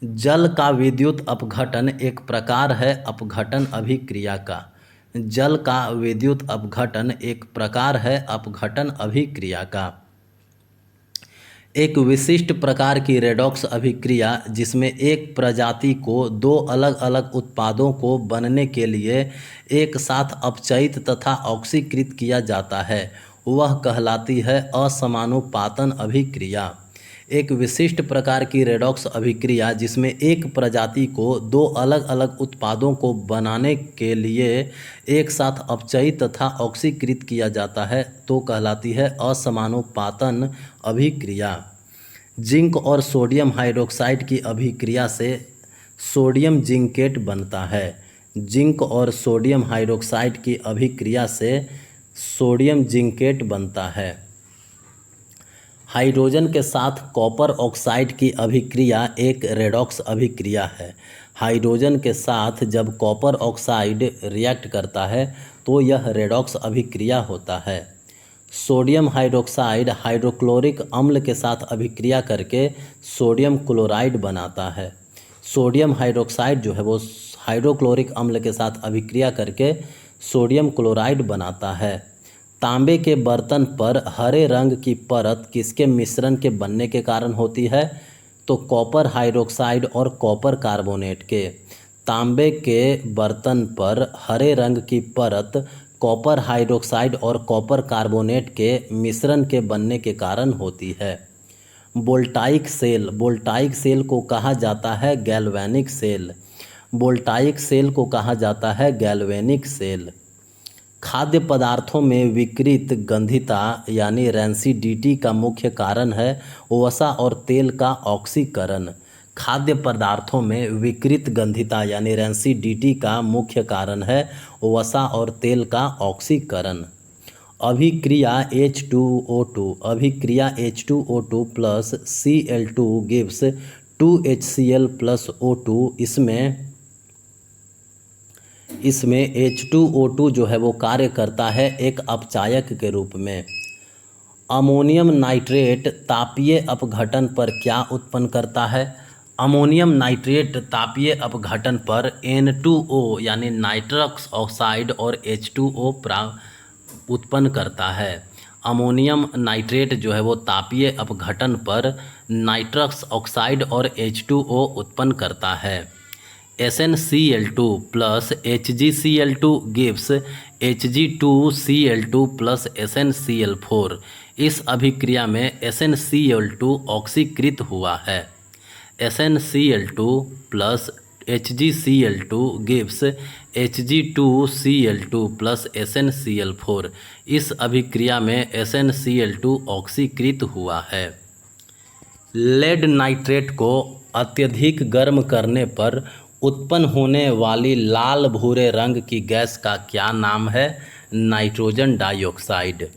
जल का विद्युत अपघटन एक प्रकार है अपघटन अभिक्रिया का। जल का विद्युत अपघटन एक प्रकार है अपघटन अभिक्रिया का। एक विशिष्ट प्रकार की रेडॉक्स अभिक्रिया जिसमें एक प्रजाति को दो अलग अलग उत्पादों को बनने के लिए एक साथ अपचयित तथा ऑक्सीकृत किया जाता है वह कहलाती है असमानुपातन अभिक्रिया। एक विशिष्ट प्रकार की रेडॉक्स अभिक्रिया जिसमें एक प्रजाति को दो अलग अलग उत्पादों को बनाने के लिए एक साथ अपचयित तथा ऑक्सीकृत किया जाता है तो कहलाती है असमानुपातन अभिक्रिया। जिंक और सोडियम हाइड्रोक्साइड की अभिक्रिया से सोडियम जिंकेट बनता है। जिंक और सोडियम हाइड्रोक्साइड की अभिक्रिया से सोडियम जिंकेट बनता है। हाइड्रोजन के साथ कॉपर ऑक्साइड की अभिक्रिया एक रेडॉक्स अभिक्रिया है। हाइड्रोजन के साथ जब कॉपर ऑक्साइड रिएक्ट करता है तो यह रेडॉक्स अभिक्रिया होता है। सोडियम हाइड्रोक्साइड हाइड्रोक्लोरिक अम्ल के साथ अभिक्रिया करके सोडियम क्लोराइड बनाता है। सोडियम हाइड्रोक्साइड जो है वो हाइड्रोक्लोरिक अम्ल के साथ अभिक्रिया करके सोडियम क्लोराइड बनाता है। तांबे के बर्तन पर हरे रंग की परत किसके मिश्रण के बनने के कारण होती है? तो कॉपर हाइड्रोक्साइड और कॉपर कार्बोनेट के। तांबे के बर्तन पर हरे रंग की परत कॉपर हाइड्रोक्साइड और कॉपर कार्बोनेट के मिश्रण के बनने के कारण होती है। वोल्टाइक सेल को कहा जाता है गैल्वेनिक सेल। वोल्टाइक सेल को कहा जाता है गैल्वेनिक सेल। खाद्य पदार्थों में विकृत गंधिता यानी रैंसिडिटी का मुख्य कारण है वसा और तेल का ऑक्सीकरण। खाद्य पदार्थों में विकृत गंधिता यानी रैंसिडिटी का मुख्य कारण है वसा और तेल का ऑक्सीकरण। अभिक्रिया H2O2 plus Cl2 gives 2HCl plus O2। इसमें H2O2 जो है वो कार्य करता है एक अपचायक के रूप में। अमोनियम नाइट्रेट तापीय अपघटन पर क्या उत्पन्न करता है? अमोनियम नाइट्रेट तापीय अपघटन पर N2O यानी नाइट्रस ऑक्साइड और H2O उत्पन्न करता है। अमोनियम नाइट्रेट जो है वो तापीय अपघटन पर नाइट्रस ऑक्साइड और H2O उत्पन्न करता है। SnCl2 plus HgCl2 gives Hg2Cl2 plus SnCl4। इस अभिक्रिया में SnCl2 ऑक्सीकृत हुआ है। SnCl2 plus HgCl2 gives Hg2Cl2 plus SnCl4। इस अभिक्रिया में SnCl2 ऑक्सीकृत हुआ है। लेड नाइट्रेट को अत्यधिक गर्म करने पर उत्पन्न होने वाली लाल भूरे रंग की गैस का क्या नाम है? Nitrogen dioxide.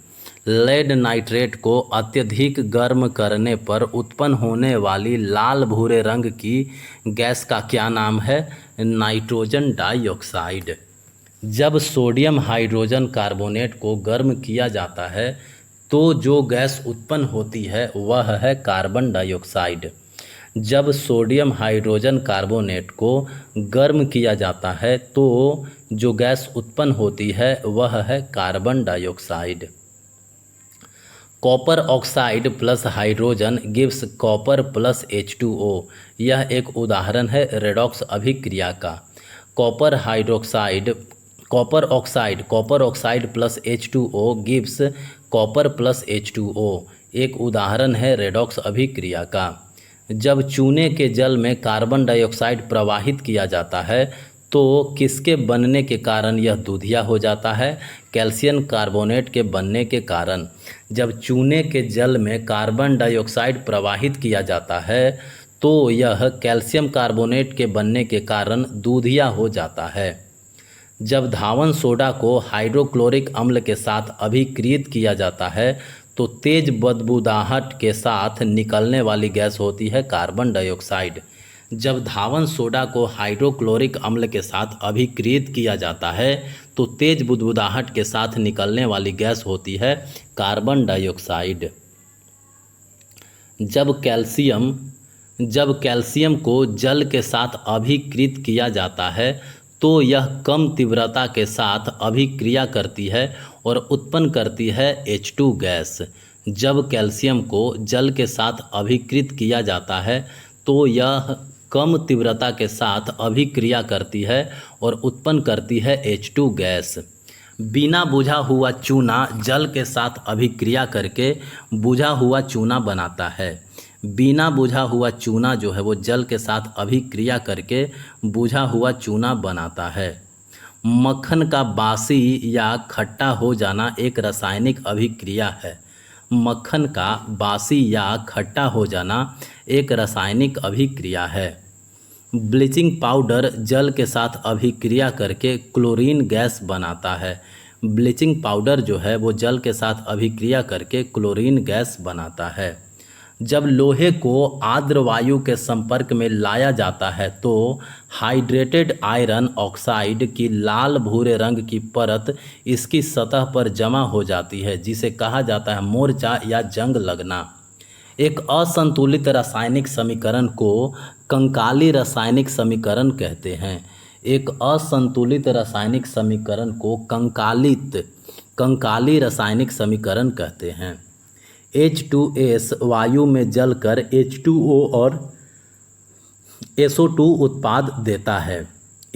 लेड नाइट्रेट को अत्यधिक गर्म करने पर उत्पन्न होने वाली लाल भूरे रंग की गैस का क्या नाम है? Nitrogen dioxide. जब सोडियम हाइड्रोजन कार्बोनेट को गर्म किया जाता है तो जो गैस उत्पन्न होती है वह है कार्बन डाइऑक्साइड। जब सोडियम हाइड्रोजन कार्बोनेट को गर्म किया जाता है तो जो गैस उत्पन्न होती है वह है carbon dioxide. Copper oxide plus hydrogen gives copper plus H2O। यह एक उदाहरण है रेडॉक्स अभिक्रिया का। Copper oxide plus H2O gives copper plus H2O। एक उदाहरण है रेडॉक्स अभिक्रिया का। जब चूने के जल में कार्बन डाइऑक्साइड प्रवाहित किया जाता है तो किसके बनने के कारण यह दूधिया हो जाता है? कैल्शियम कार्बोनेट के बनने के कारण। जब चूने के जल में कार्बन डाइऑक्साइड प्रवाहित किया जाता है तो यह कैल्शियम कार्बोनेट के बनने के कारण दूधिया हो जाता है। जब धावन सोडा को हाइड्रोक्लोरिक अम्ल के साथ अभिक्रित किया जाता है तो तेज बदबूदाहट के साथ निकलने वाली गैस होती है कार्बन डाइऑक्साइड। जब धावन सोडा को हाइड्रोक्लोरिक अम्ल के साथ अभिक्रित किया जाता है तो तेज बुदबुदाहट के साथ निकलने वाली गैस होती है कार्बन डाइऑक्साइड। जब कैल्शियम को जल के साथ अभिक्रित किया जाता है तो यह कम तीव्रता के साथ अभिक्रिया करती है और उत्पन्न करती है H2 गैस। जब कैल्शियम को जल के साथ अभिक्रित किया जाता है तो यह कम तीव्रता के साथ अभिक्रिया करती है और उत्पन्न करती है H2 गैस। बिना बुझा हुआ चूना जल के साथ अभिक्रिया करके बुझा हुआ चूना बनाता है। बिना बुझा हुआ चूना जो है वो जल के साथ अभिक्रिया करके बुझा हुआ चूना बनाता है। मक्खन का बासी या खट्टा हो जाना एक रासायनिक अभिक्रिया है। मक्खन का बासी या खट्टा हो जाना एक रासायनिक अभिक्रिया है। ब्लीचिंग पाउडर जल के साथ अभिक्रिया करके क्लोरीन गैस बनाता है। ब्लीचिंग पाउडर जो है वो जल के साथ अभिक्रिया करके क्लोरीन गैस बनाता है। जब लोहे को आर्द्र वायु के संपर्क में लाया जाता है तो हाइड्रेटेड आयरन ऑक्साइड की लाल भूरे रंग की परत इसकी सतह पर जमा हो जाती है, जिसे कहा जाता है मोर्चा या जंग लगना। एक असंतुलित रासायनिक समीकरण को कंकाली रासायनिक समीकरण कहते हैं। एक असंतुलित रासायनिक समीकरण को कंकाली रासायनिक समीकरण कहते हैं। H2S वायु में जलकर H2O और SO2 उत्पाद देता है।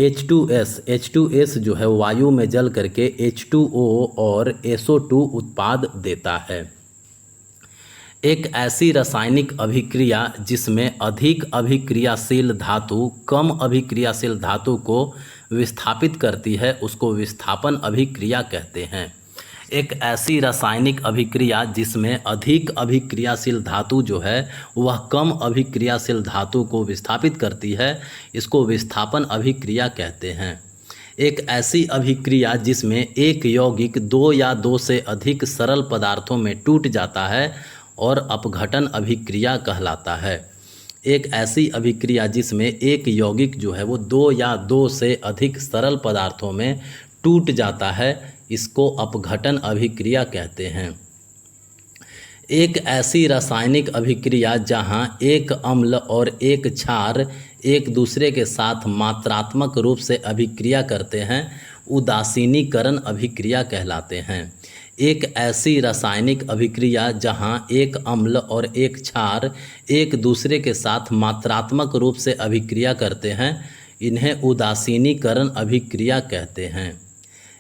H2S जो है वायु में जल करके H2O और SO2 उत्पाद देता है। एक ऐसी रासायनिक अभिक्रिया जिसमें अधिक अभिक्रियाशील धातु कम अभिक्रियाशील धातु को विस्थापित करती है उसको विस्थापन अभिक्रिया कहते हैं। एक ऐसी रासायनिक अभिक्रिया जिसमें अधिक अभिक्रियाशील धातु जो है वह कम अभिक्रियाशील धातु को विस्थापित करती है, इसको विस्थापन अभिक्रिया कहते हैं। एक ऐसी अभिक्रिया जिसमें एक यौगिक दो या दो से अधिक सरल पदार्थों में टूट जाता है और अपघटन अभिक्रिया कहलाता है। एक ऐसी अभिक्रिया जिसमें एक यौगिक जो है वो दो या दो से अधिक सरल पदार्थों में टूट जाता है, इसको अपघटन अभिक्रिया कहते हैं। एक ऐसी रासायनिक अभिक्रिया जहां एक अम्ल और एक क्षार एक दूसरे के साथ मात्रात्मक रूप से अभिक्रिया करते हैं, उदासीनीकरण अभिक्रिया कहलाते हैं। एक ऐसी रासायनिक अभिक्रिया जहां एक अम्ल और एक क्षार एक दूसरे के साथ मात्रात्मक रूप से अभिक्रिया करते हैं, इन्हें उदासीनीकरण अभिक्रिया कहते हैं।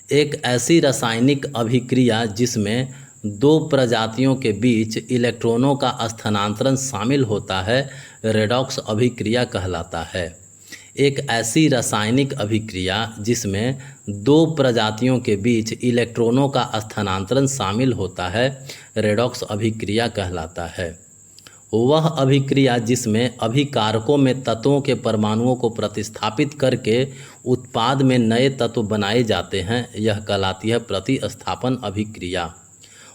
एक ऐसी रासायनिक अभिक्रिया जिसमें दो प्रजातियों के बीच इलेक्ट्रॉनों का स्थानांतरण शामिल होता है, रेडॉक्स अभिक्रिया कहलाता है। एक ऐसी रासायनिक अभिक्रिया जिसमें दो प्रजातियों के बीच इलेक्ट्रॉनों का स्थानांतरण शामिल होता है, रेडॉक्स अभिक्रिया कहलाता है। वह अभिक्रिया जिसमें अभिकारकों में तत्वों के परमाणुओं को प्रतिस्थापित करके उत्पाद में नए तत्व बनाए जाते हैं, यह कहलाती है प्रतिस्थापन अभिक्रिया।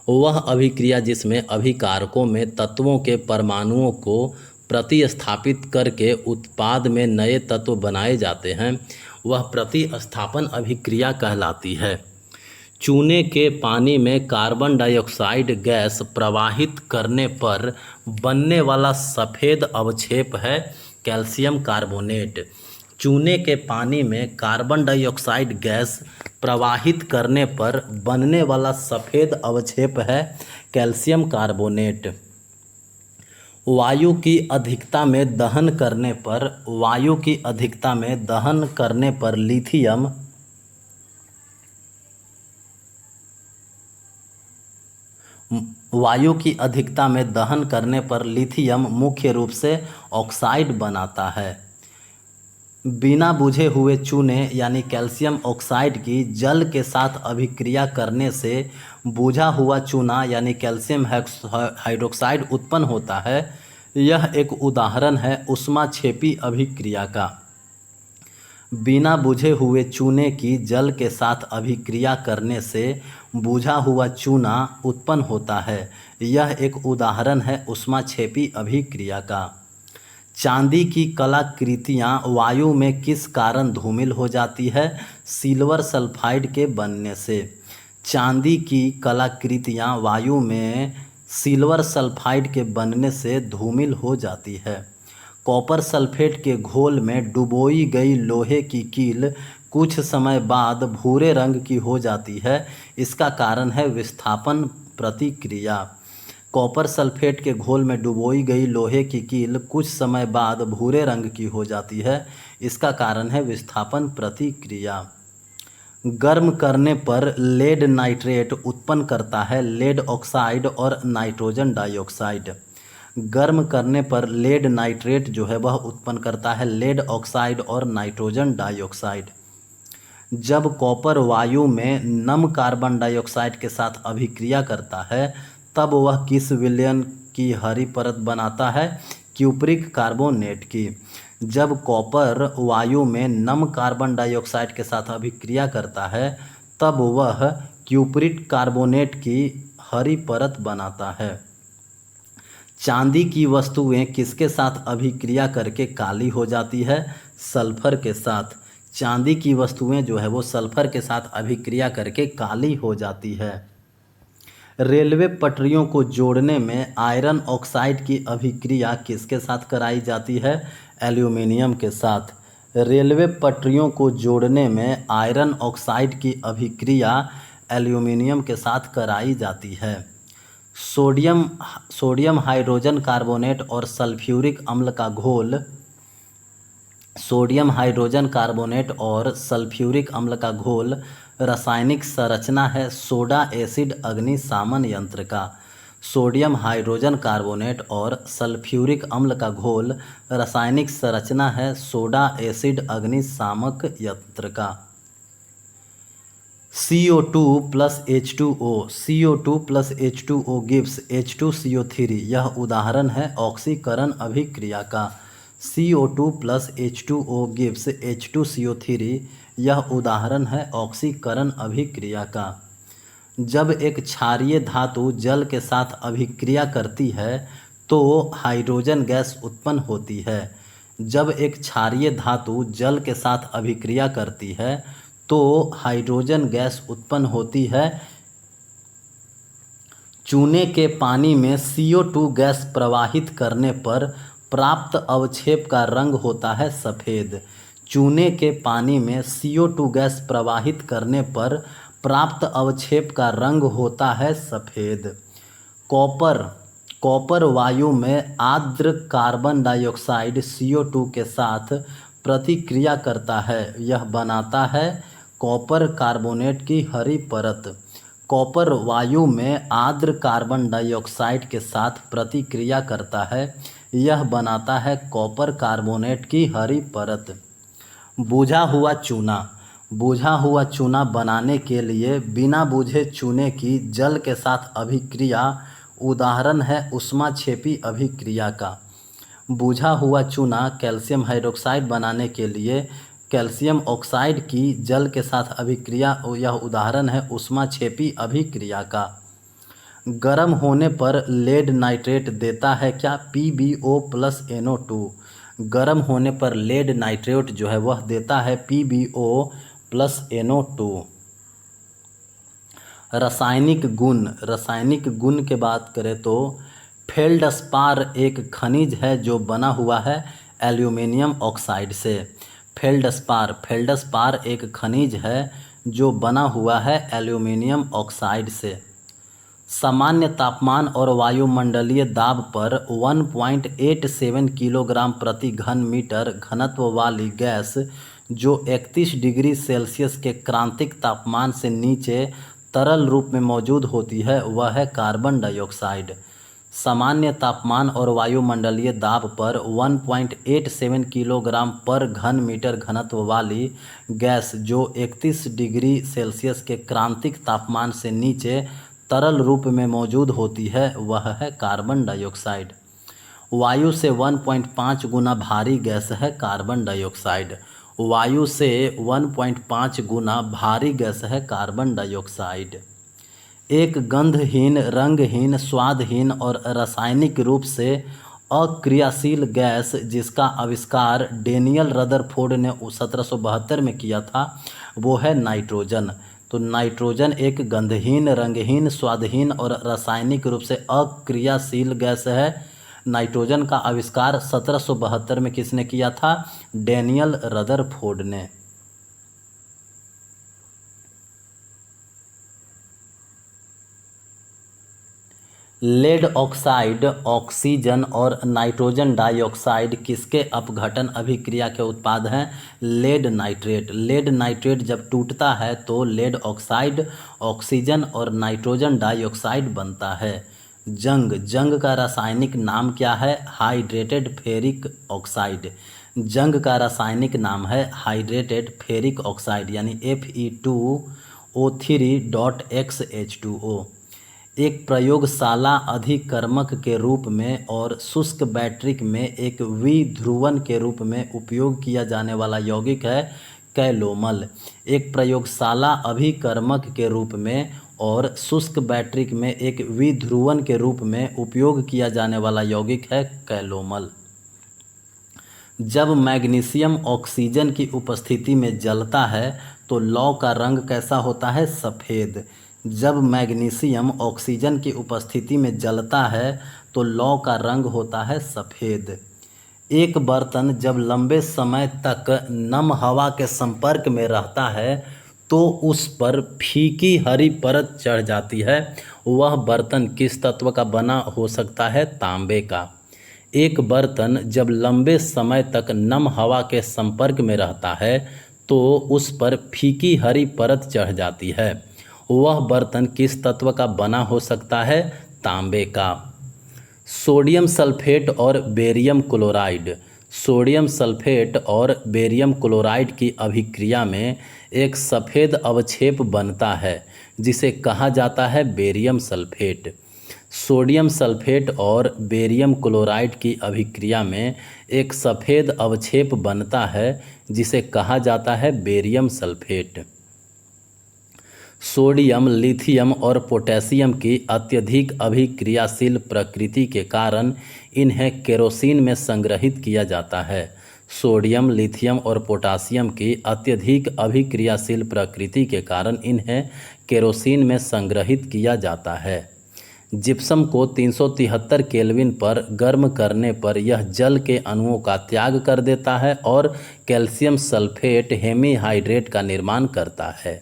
वह अभिक्रिया जिसमें अभिकारकों में तत्वों के परमाणुओं को प्रतिस्थापित करके उत्पाद में नए तत्व बनाए जाते हैं, वह प्रतिस्थापन अभिक्रिया कहलाती है। चूने के पानी में कार्बन डाइऑक्साइड गैस प्रवाहित करने पर बनने वाला सफ़ेद अवक्षेप है कैल्शियम कार्बोनेट। चूने के पानी में कार्बन डाइऑक्साइड गैस प्रवाहित करने पर बनने वाला सफ़ेद अवक्षेप है कैल्शियम कार्बोनेट। वायु की अधिकता में दहन करने पर लिथियम वायु की अधिकता में दहन करने पर लिथियम मुख्य रूप से ऑक्साइड बनाता है। बिना बुझे हुए चूने यानी कैल्शियम ऑक्साइड की जल के साथ अभिक्रिया करने से बुझा हुआ चूना यानी कैल्शियम हाइड्रोक्साइड उत्पन्न होता है। यह एक उदाहरण है ऊष्माक्षेपी अभिक्रिया का। बिना बुझे हुए चूने की जल के साथ अभिक्रिया करने से बुझा हुआ चूना उत्पन्न होता है। यह एक उदाहरण है ऊष्माक्षेपी अभिक्रिया का। चांदी की कलाकृतियाँ वायु में किस कारण धूमिल हो जाती है? सिल्वर सल्फाइड के बनने से। चांदी की कलाकृतियाँ वायु में सिल्वर सल्फाइड के बनने से धूमिल हो जाती है। कॉपर सल्फेट के घोल में डुबोई गई लोहे की कील कुछ समय बाद भूरे रंग की हो जाती है। इसका कारण है विस्थापन प्रतिक्रिया। कॉपर सल्फेट के घोल में डुबोई गई लोहे की कील कुछ समय बाद भूरे रंग की हो जाती है। इसका कारण है विस्थापन प्रतिक्रिया। गर्म करने पर लेड नाइट्रेट उत्पन्न करता है लेड ऑक्साइड और नाइट्रोजन डाइऑक्साइड। गर्म करने पर लेड नाइट्रेट जो है वह उत्पन्न करता है लेड ऑक्साइड और नाइट्रोजन डाइऑक्साइड। जब कॉपर वायु में नम कार्बन डाइऑक्साइड के साथ अभिक्रिया करता है तब वह किस विलयन की हरी परत बनाता है? क्यूप्रिक कार्बोनेट की। जब कॉपर वायु में नम कार्बन डाइऑक्साइड के साथ अभिक्रिया करता है तब वह क्यूपरिट कार्बोनेट की हरी परत बनाता है। चांदी की वस्तुएं किसके साथ अभिक्रिया करके काली हो जाती है? सल्फर के साथ। चांदी की वस्तुएं जो है वो सल्फर के साथ अभिक्रिया करके काली हो जाती है। रेलवे पटरियों को जोड़ने में आयरन ऑक्साइड की अभिक्रिया किसके साथ कराई जाती है? एल्यूमिनियम के साथ। रेलवे पटरियों को जोड़ने में आयरन ऑक्साइड की अभिक्रिया एल्यूमिनियम के साथ कराई जाती है। सोडियम हाइड्रोजन कार्बोनेट और सल्फ्यूरिक अम्ल का घोल सोडियम हाइड्रोजन कार्बोनेट और सल्फ्यूरिक अम्ल का घोल रासायनिक संरचना है सोडा एसिड अग्निशामन यंत्र का। सोडियम हाइड्रोजन कार्बोनेट और सल्फ्यूरिक अम्ल का घोल रासायनिक संरचना है सोडा एसिड अग्निशामक यंत्र का। CO2 plus H2O CO2 plus H2O gives H2CO3 यह उदाहरण है ऑक्सीकरण अभिक्रिया का। CO2 plus H2O gives H2CO3 यह उदाहरण है ऑक्सीकरण अभिक्रिया का। जब एक क्षारीय धातु जल के साथ अभिक्रिया करती है तो हाइड्रोजन गैस उत्पन्न होती है। जब एक क्षारीय धातु जल के साथ अभिक्रिया करती है तो हाइड्रोजन गैस उत्पन्न होती है। चूने के पानी में CO2 गैस प्रवाहित करने पर प्राप्त अवक्षेप का रंग होता है सफ़ेद। चूने के पानी में CO2 गैस प्रवाहित करने पर प्राप्त अवक्षेप का रंग होता है सफ़ेद। कॉपर वायु में आर्द्र कार्बन डाइऑक्साइड CO2 के साथ प्रतिक्रिया करता है। यह बनाता है कॉपर कार्बोनेट की हरी परत। कॉपर वायु में आर्द्र कार्बन डाइऑक्साइड के साथ प्रतिक्रिया करता है। यह बनाता है कॉपर कार्बोनेट की हरी परत। बुझा हुआ चूना बनाने के लिए बिना बुझे चूने की जल के साथ अभिक्रिया उदाहरण है ऊष्माक्षेपी अभिक्रिया का। बुझा हुआ चूना कैल्शियम हाइड्रोक्साइड बनाने के लिए कैल्शियम ऑक्साइड की जल के साथ अभिक्रिया यह उदाहरण है ऊष्माक्षेपी अभिक्रिया का। गर्म होने पर लेड नाइट्रेट देता है क्या? PbO plus NO2। गर्म होने पर लेड नाइट्रेट जो है वह देता है PbO प्लस NO2। रासायनिक गुण के बात करें तो फेल्डस्पार एक खनिज है जो बना हुआ है एल्यूमिनियम ऑक्साइड से। फेल्डस्पार एक खनिज है जो बना हुआ है एल्यूमिनियम ऑक्साइड से। सामान्य तापमान और वायुमंडलीय दाब पर 1.87 किलोग्राम प्रति घन मीटर घनत्व वाली गैस जो 31 डिग्री सेल्सियस के क्रांतिक तापमान से नीचे तरल रूप में मौजूद होती है वह है कार्बन डाइऑक्साइड। सामान्य तापमान और वायुमंडलीय दाब पर 1.87 किलोग्राम पर घन मीटर घनत्व वाली गैस जो 31 डिग्री सेल्सियस के क्रांतिक तापमान से नीचे तरल रूप में मौजूद होती है वह है कार्बन डाइऑक्साइड। वायु से 1.5 गुना भारी गैस है कार्बन डाइऑक्साइड। वायु से 1.5 गुना भारी गैस है कार्बन डाइऑक्साइड। एक गंधहीन, रंगहीन, स्वादहीन और रासायनिक रूप से अक्रियाशील गैस जिसका आविष्कार डेनियल रदरफोर्ड ने 1772 में किया था वो है नाइट्रोजन। तो नाइट्रोजन एक गंधहीन, रंगहीन, स्वादहीन और रासायनिक रूप से अक्रियाशील गैस है। नाइट्रोजन का आविष्कार 1772 में किसने किया था? डेनियल रदरफोर्ड ने। लेड ऑक्साइड ऑक्सीजन और नाइट्रोजन डाइऑक्साइड किसके अपघटन अभिक्रिया के उत्पाद हैं? लेड नाइट्रेट जब टूटता है तो लेड ऑक्साइड ऑक्सीजन और नाइट्रोजन डाइऑक्साइड बनता है। जंग का रासायनिक नाम क्या है? Hydrated ferric oxide. जंग का रासायनिक नाम है हाइड्रेटेड फेरिक ऑक्साइड यानी Fe2O3.XH2O। एक प्रयोगशाला अधिकर्मक के रूप में और शुष्क बैटरी में एक विध्रुवन के रूप में उपयोग किया जाने वाला यौगिक है कैलोमल एक प्रयोगशाला अभिकर्मक के रूप में और शुष्क बैटरी में एक विध्रुवन के रूप में उपयोग किया जाने वाला यौगिक है कैलोमल। जब मैग्नीशियम ऑक्सीजन की उपस्थिति में जलता है तो लौ का रंग कैसा होता है? सफ़ेद। जब मैग्नीशियम ऑक्सीजन की उपस्थिति में जलता है तो लौ का रंग होता है सफ़ेद। एक बर्तन जब लंबे समय तक नम हवा के संपर्क में रहता है तो उस पर फीकी हरी परत चढ़ जाती है। वह बर्तन किस तत्व का बना हो सकता है? तांबे का। एक बर्तन जब लंबे समय तक नम हवा के संपर्क में रहता है तो उस पर फीकी हरी परत चढ़ जाती है। वह बर्तन किस तत्व का बना हो सकता है? तांबे का। सोडियम सल्फेट और बेरियम क्लोराइड। सोडियम सल्फेट और बेरियम क्लोराइड की अभिक्रिया में एक सफ़ेद अवक्षेप बनता है जिसे कहा जाता है बेरियम सल्फेट। सोडियम सल्फेट और बेरियम क्लोराइड की अभिक्रिया में एक सफ़ेद अवक्षेप बनता है जिसे कहा जाता है बेरियम सल्फेट। सोडियम, लिथियम और पोटेशियम की अत्यधिक अभिक्रियाशील प्रकृति के कारण इन्हें केरोसिन में संग्रहित किया जाता है। सोडियम, लिथियम और पोटेशियम की अत्यधिक अभिक्रियाशील प्रकृति के कारण इन्हें केरोसिन में संग्रहित किया जाता है। जिप्सम को 373 केल्विन पर गर्म करने पर यह जल के अणुओं का त्याग कर देता है और कैल्शियम सल्फेट हेमीहाइड्रेट का निर्माण करता है।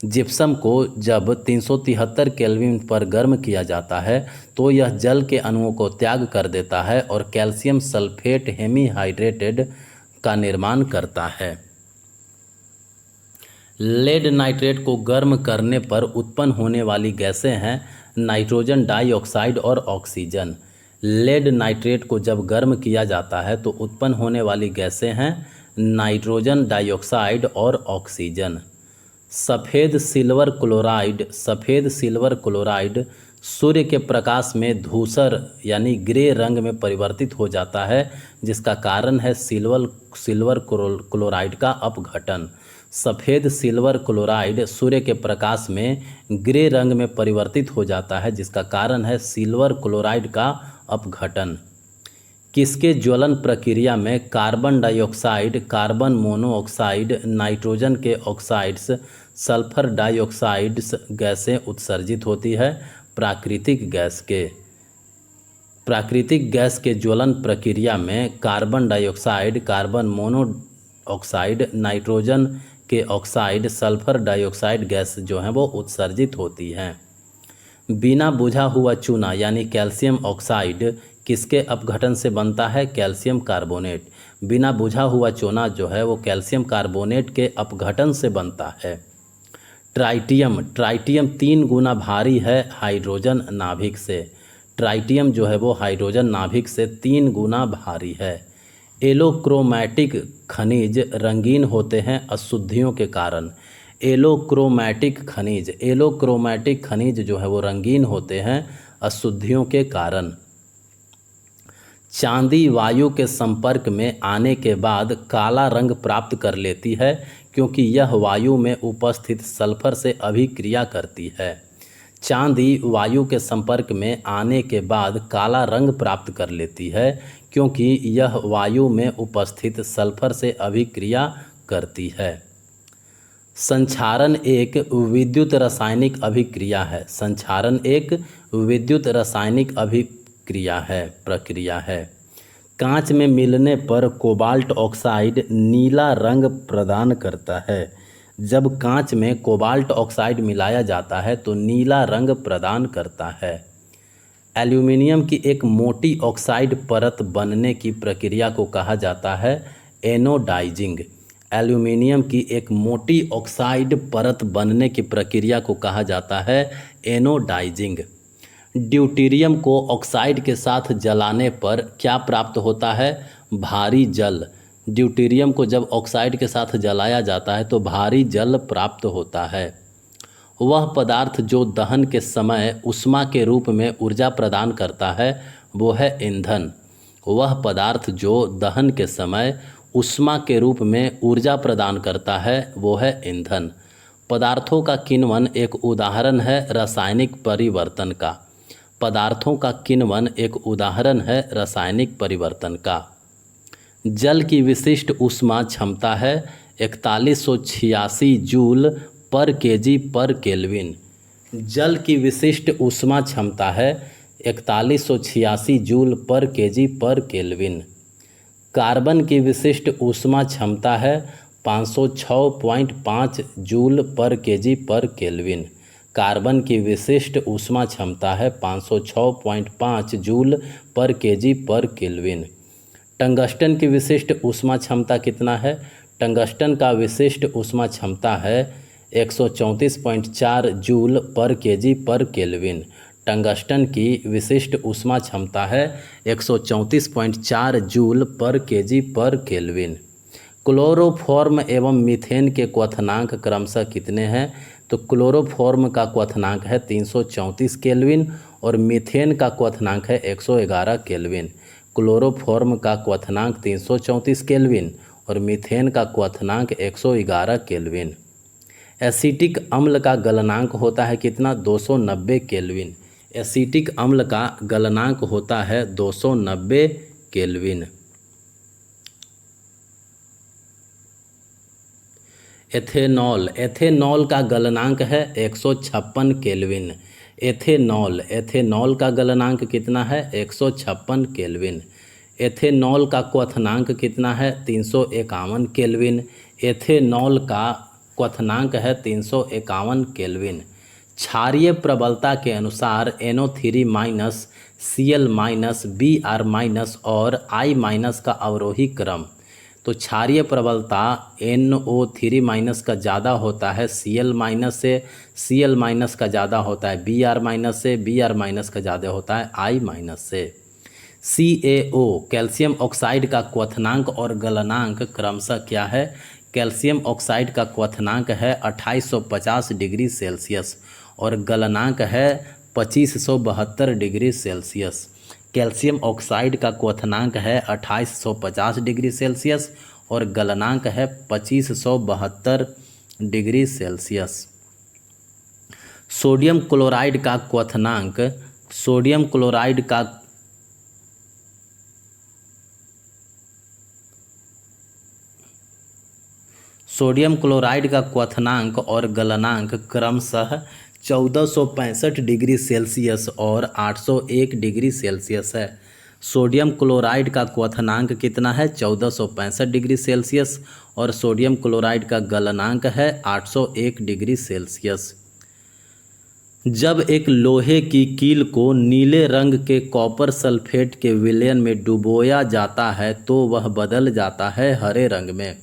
जिप्सम को जब 373 केल्विन पर गर्म किया जाता है तो यह जल के अणुओं को त्याग कर देता है और कैल्शियम सल्फेट हेमीहाइड्रेटेड का निर्माण करता है। लेड नाइट्रेट को गर्म करने पर उत्पन्न होने वाली गैसें हैं नाइट्रोजन डाइऑक्साइड और ऑक्सीजन। लेड नाइट्रेट को जब गर्म किया जाता है तो उत्पन्न होने वाली गैसें हैं नाइट्रोजन डाइऑक्साइड और ऑक्सीजन। सफ़ेद सिल्वर क्लोराइड। सफ़ेद सिल्वर क्लोराइड सूर्य के प्रकाश में धूसर यानी ग्रे रंग में परिवर्तित हो जाता है जिसका कारण है सिल्वर क्लोराइड का अपघटन। सफ़ेद सिल्वर क्लोराइड सूर्य के प्रकाश में ग्रे रंग में परिवर्तित हो जाता है जिसका कारण है सिल्वर क्लोराइड का अपघटन। किसके ज्वलन प्रक्रिया में carbon dioxide, carbon monoxide, nitrogen के ऑक्साइड्स, सल्फर डाइऑक्साइड्स गैसें उत्सर्जित होती है? प्राकृतिक गैस के। प्राकृतिक गैस के ज्वलन प्रक्रिया में carbon dioxide, carbon monoxide, nitrogen के ऑक्साइड, सल्फर डाइऑक्साइड गैस जो हैं वो उत्सर्जित होती हैं। बिना बुझा हुआ चूना यानी कैल्शियम ऑक्साइड किसके अपघटन से बनता है? Calcium carbonate. बिना बुझा हुआ चूना जो है वो कैल्शियम कार्बोनेट के अपघटन से बनता है। ट्राइटियम। ट्राइटियम 3 गुना भारी है हाइड्रोजन नाभिक से। ट्राइटियम जो है वो हाइड्रोजन नाभिक से 3 गुना भारी है। एलोक्रोमैटिक खनिज रंगीन होते हैं अशुद्धियों के कारण। एलोक्रोमैटिक खनिज जो है वो रंगीन होते हैं अशुद्धियों के कारण। चांदी वायु के संपर्क में आने के बाद काला रंग प्राप्त कर लेती है क्योंकि यह वायु में उपस्थित सल्फर से अभिक्रिया करती है। चांदी वायु के संपर्क में आने के बाद काला रंग प्राप्त कर लेती है क्योंकि यह वायु में उपस्थित सल्फर से अभिक्रिया करती है। संक्षारण एक विद्युत रासायनिक अभिक्रिया है। संक्षारण एक विद्युत रासायनिक प्रक्रिया है। कांच में मिलने पर कोबाल्ट ऑक्साइड नीला रंग प्रदान करता है। जब कांच में कोबाल्ट ऑक्साइड मिलाया जाता है तो नीला रंग प्रदान करता है। एल्यूमिनियम की एक मोटी ऑक्साइड परत बनने की प्रक्रिया को कहा जाता है एनोडाइजिंग। एल्यूमिनियम की एक मोटी ऑक्साइड परत बनने की प्रक्रिया को कहा जाता है एनोडाइजिंग। ड्यूटेरियम को ऑक्साइड के साथ जलाने पर क्या प्राप्त होता है? भारी जल। ड्यूटेरियम को जब ऑक्साइड के साथ जलाया जाता है तो भारी जल प्राप्त होता है। वह पदार्थ जो दहन के समय ऊष्मा के रूप में ऊर्जा प्रदान करता है वो है ईंधन। वह पदार्थ जो दहन के समय ऊष्मा के रूप में ऊर्जा प्रदान करता है वो है ईंधन। पदार्थों का किण्वन एक उदाहरण है रासायनिक परिवर्तन का। पदार्थों का किण्वन एक उदाहरण है रासायनिक परिवर्तन का। जल की विशिष्ट ऊष्मा क्षमता है 4186 जूल पर केजी पर केल्विन। जल की विशिष्ट ऊष्मा क्षमता है 4186 जूल पर केजी पर केल्विन। कार्बन की विशिष्ट ऊष्मा क्षमता है 506.5 जूल पर केजी पर केल्विन। कार्बन की विशिष्ट ऊष्मा क्षमता है 506.5 जूल पर केजी पर केल्विन। टंगस्टन की विशिष्ट ऊष्मा क्षमता कितना है? टंगस्टन का विशिष्ट ऊष्मा क्षमता है 134.4 जूल पर केजी पर केल्विन। टंगस्टन की विशिष्ट ऊष्मा क्षमता है 134.4 जूल पर केजी पर केल्विन। क्लोरोफॉर्म एवं मीथेन के क्वथनांक क्रमशः कितने हैं? तो क्लोरोफॉर्म का क्वथनांक है 334 केल्विन और मीथेन का क्वथनांक है 111 केल्विन। क्लोरोफॉर्म का क्वथनांक 334 केल्विन और मीथेन का क्वथनांक 111 केल्विन। एसिटिक अम्ल का गलनांक होता है कितना? 290 केल्विन। एसिटिक अम्ल का गलनांक होता है 290 केल्विन। एथेनॉल, एथेनॉल का गलनांक है 156 केल्विन। एथेनॉल का गलनांक कितना है? 156 केल्विन। एथेनॉल का क्वथनांक कितना है? 351 केल्विन। एथेनॉल का क्वथनांक है 351 केल्विन। क्षारीय प्रबलता के अनुसार NO3- Cl- Br- और I- का अवरोही क्रम। तो क्षारीय प्रबलता NO3- का ज़्यादा होता है Cl- से, Cl- का ज़्यादा होता है Br- से, Br- का ज़्यादा होता है I- से। CaO कैल्शियम ऑक्साइड का क्वथनांक और गलनांक क्रमशः क्या है? कैल्शियम ऑक्साइड का क्वथनांक है 2850 डिग्री सेल्सियस और गलनांक है 2572 डिग्री सेल्सियस। कैल्शियम ऑक्साइड का क्वथनांक है 2850 डिग्री सेल्सियस और गलनांक है 2572 डिग्री सेल्सियस। सोडियम क्लोराइड का क्वथनांक, सोडियम क्लोराइड का सोडियम क्लोराइड का क्वथनांक और गलनांक क्रमशः 1465 डिग्री सेल्सियस और 801 डिग्री सेल्सियस है। सोडियम क्लोराइड का क्वथनांक कितना है? 1465 डिग्री सेल्सियस और सोडियम क्लोराइड का गलनांक है 801 डिग्री सेल्सियस। जब एक लोहे की कील को नीले रंग के कॉपर सल्फेट के विलयन में डुबोया जाता है तो वह बदल जाता है हरे रंग में।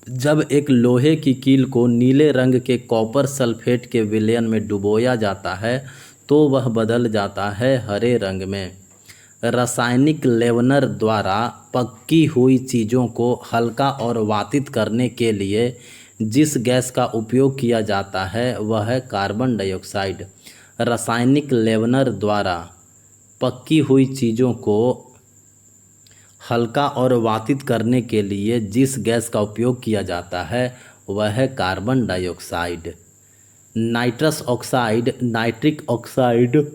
जब एक लोहे की कील को नीले रंग के कॉपर सल्फेट के विलयन में डुबोया जाता है तो वह बदल जाता है हरे रंग में। रासायनिक लेवनर द्वारा पकी हुई चीज़ों को हल्का और वातित करने के लिए जिस गैस का उपयोग किया जाता है वह है कार्बन डाइऑक्साइड। रासायनिक लेवनर द्वारा पकी हुई चीज़ों को हल्का और वातित करने के लिए जिस गैस का उपयोग किया जाता है वह है carbon dioxide. Nitrous oxide, nitric oxide,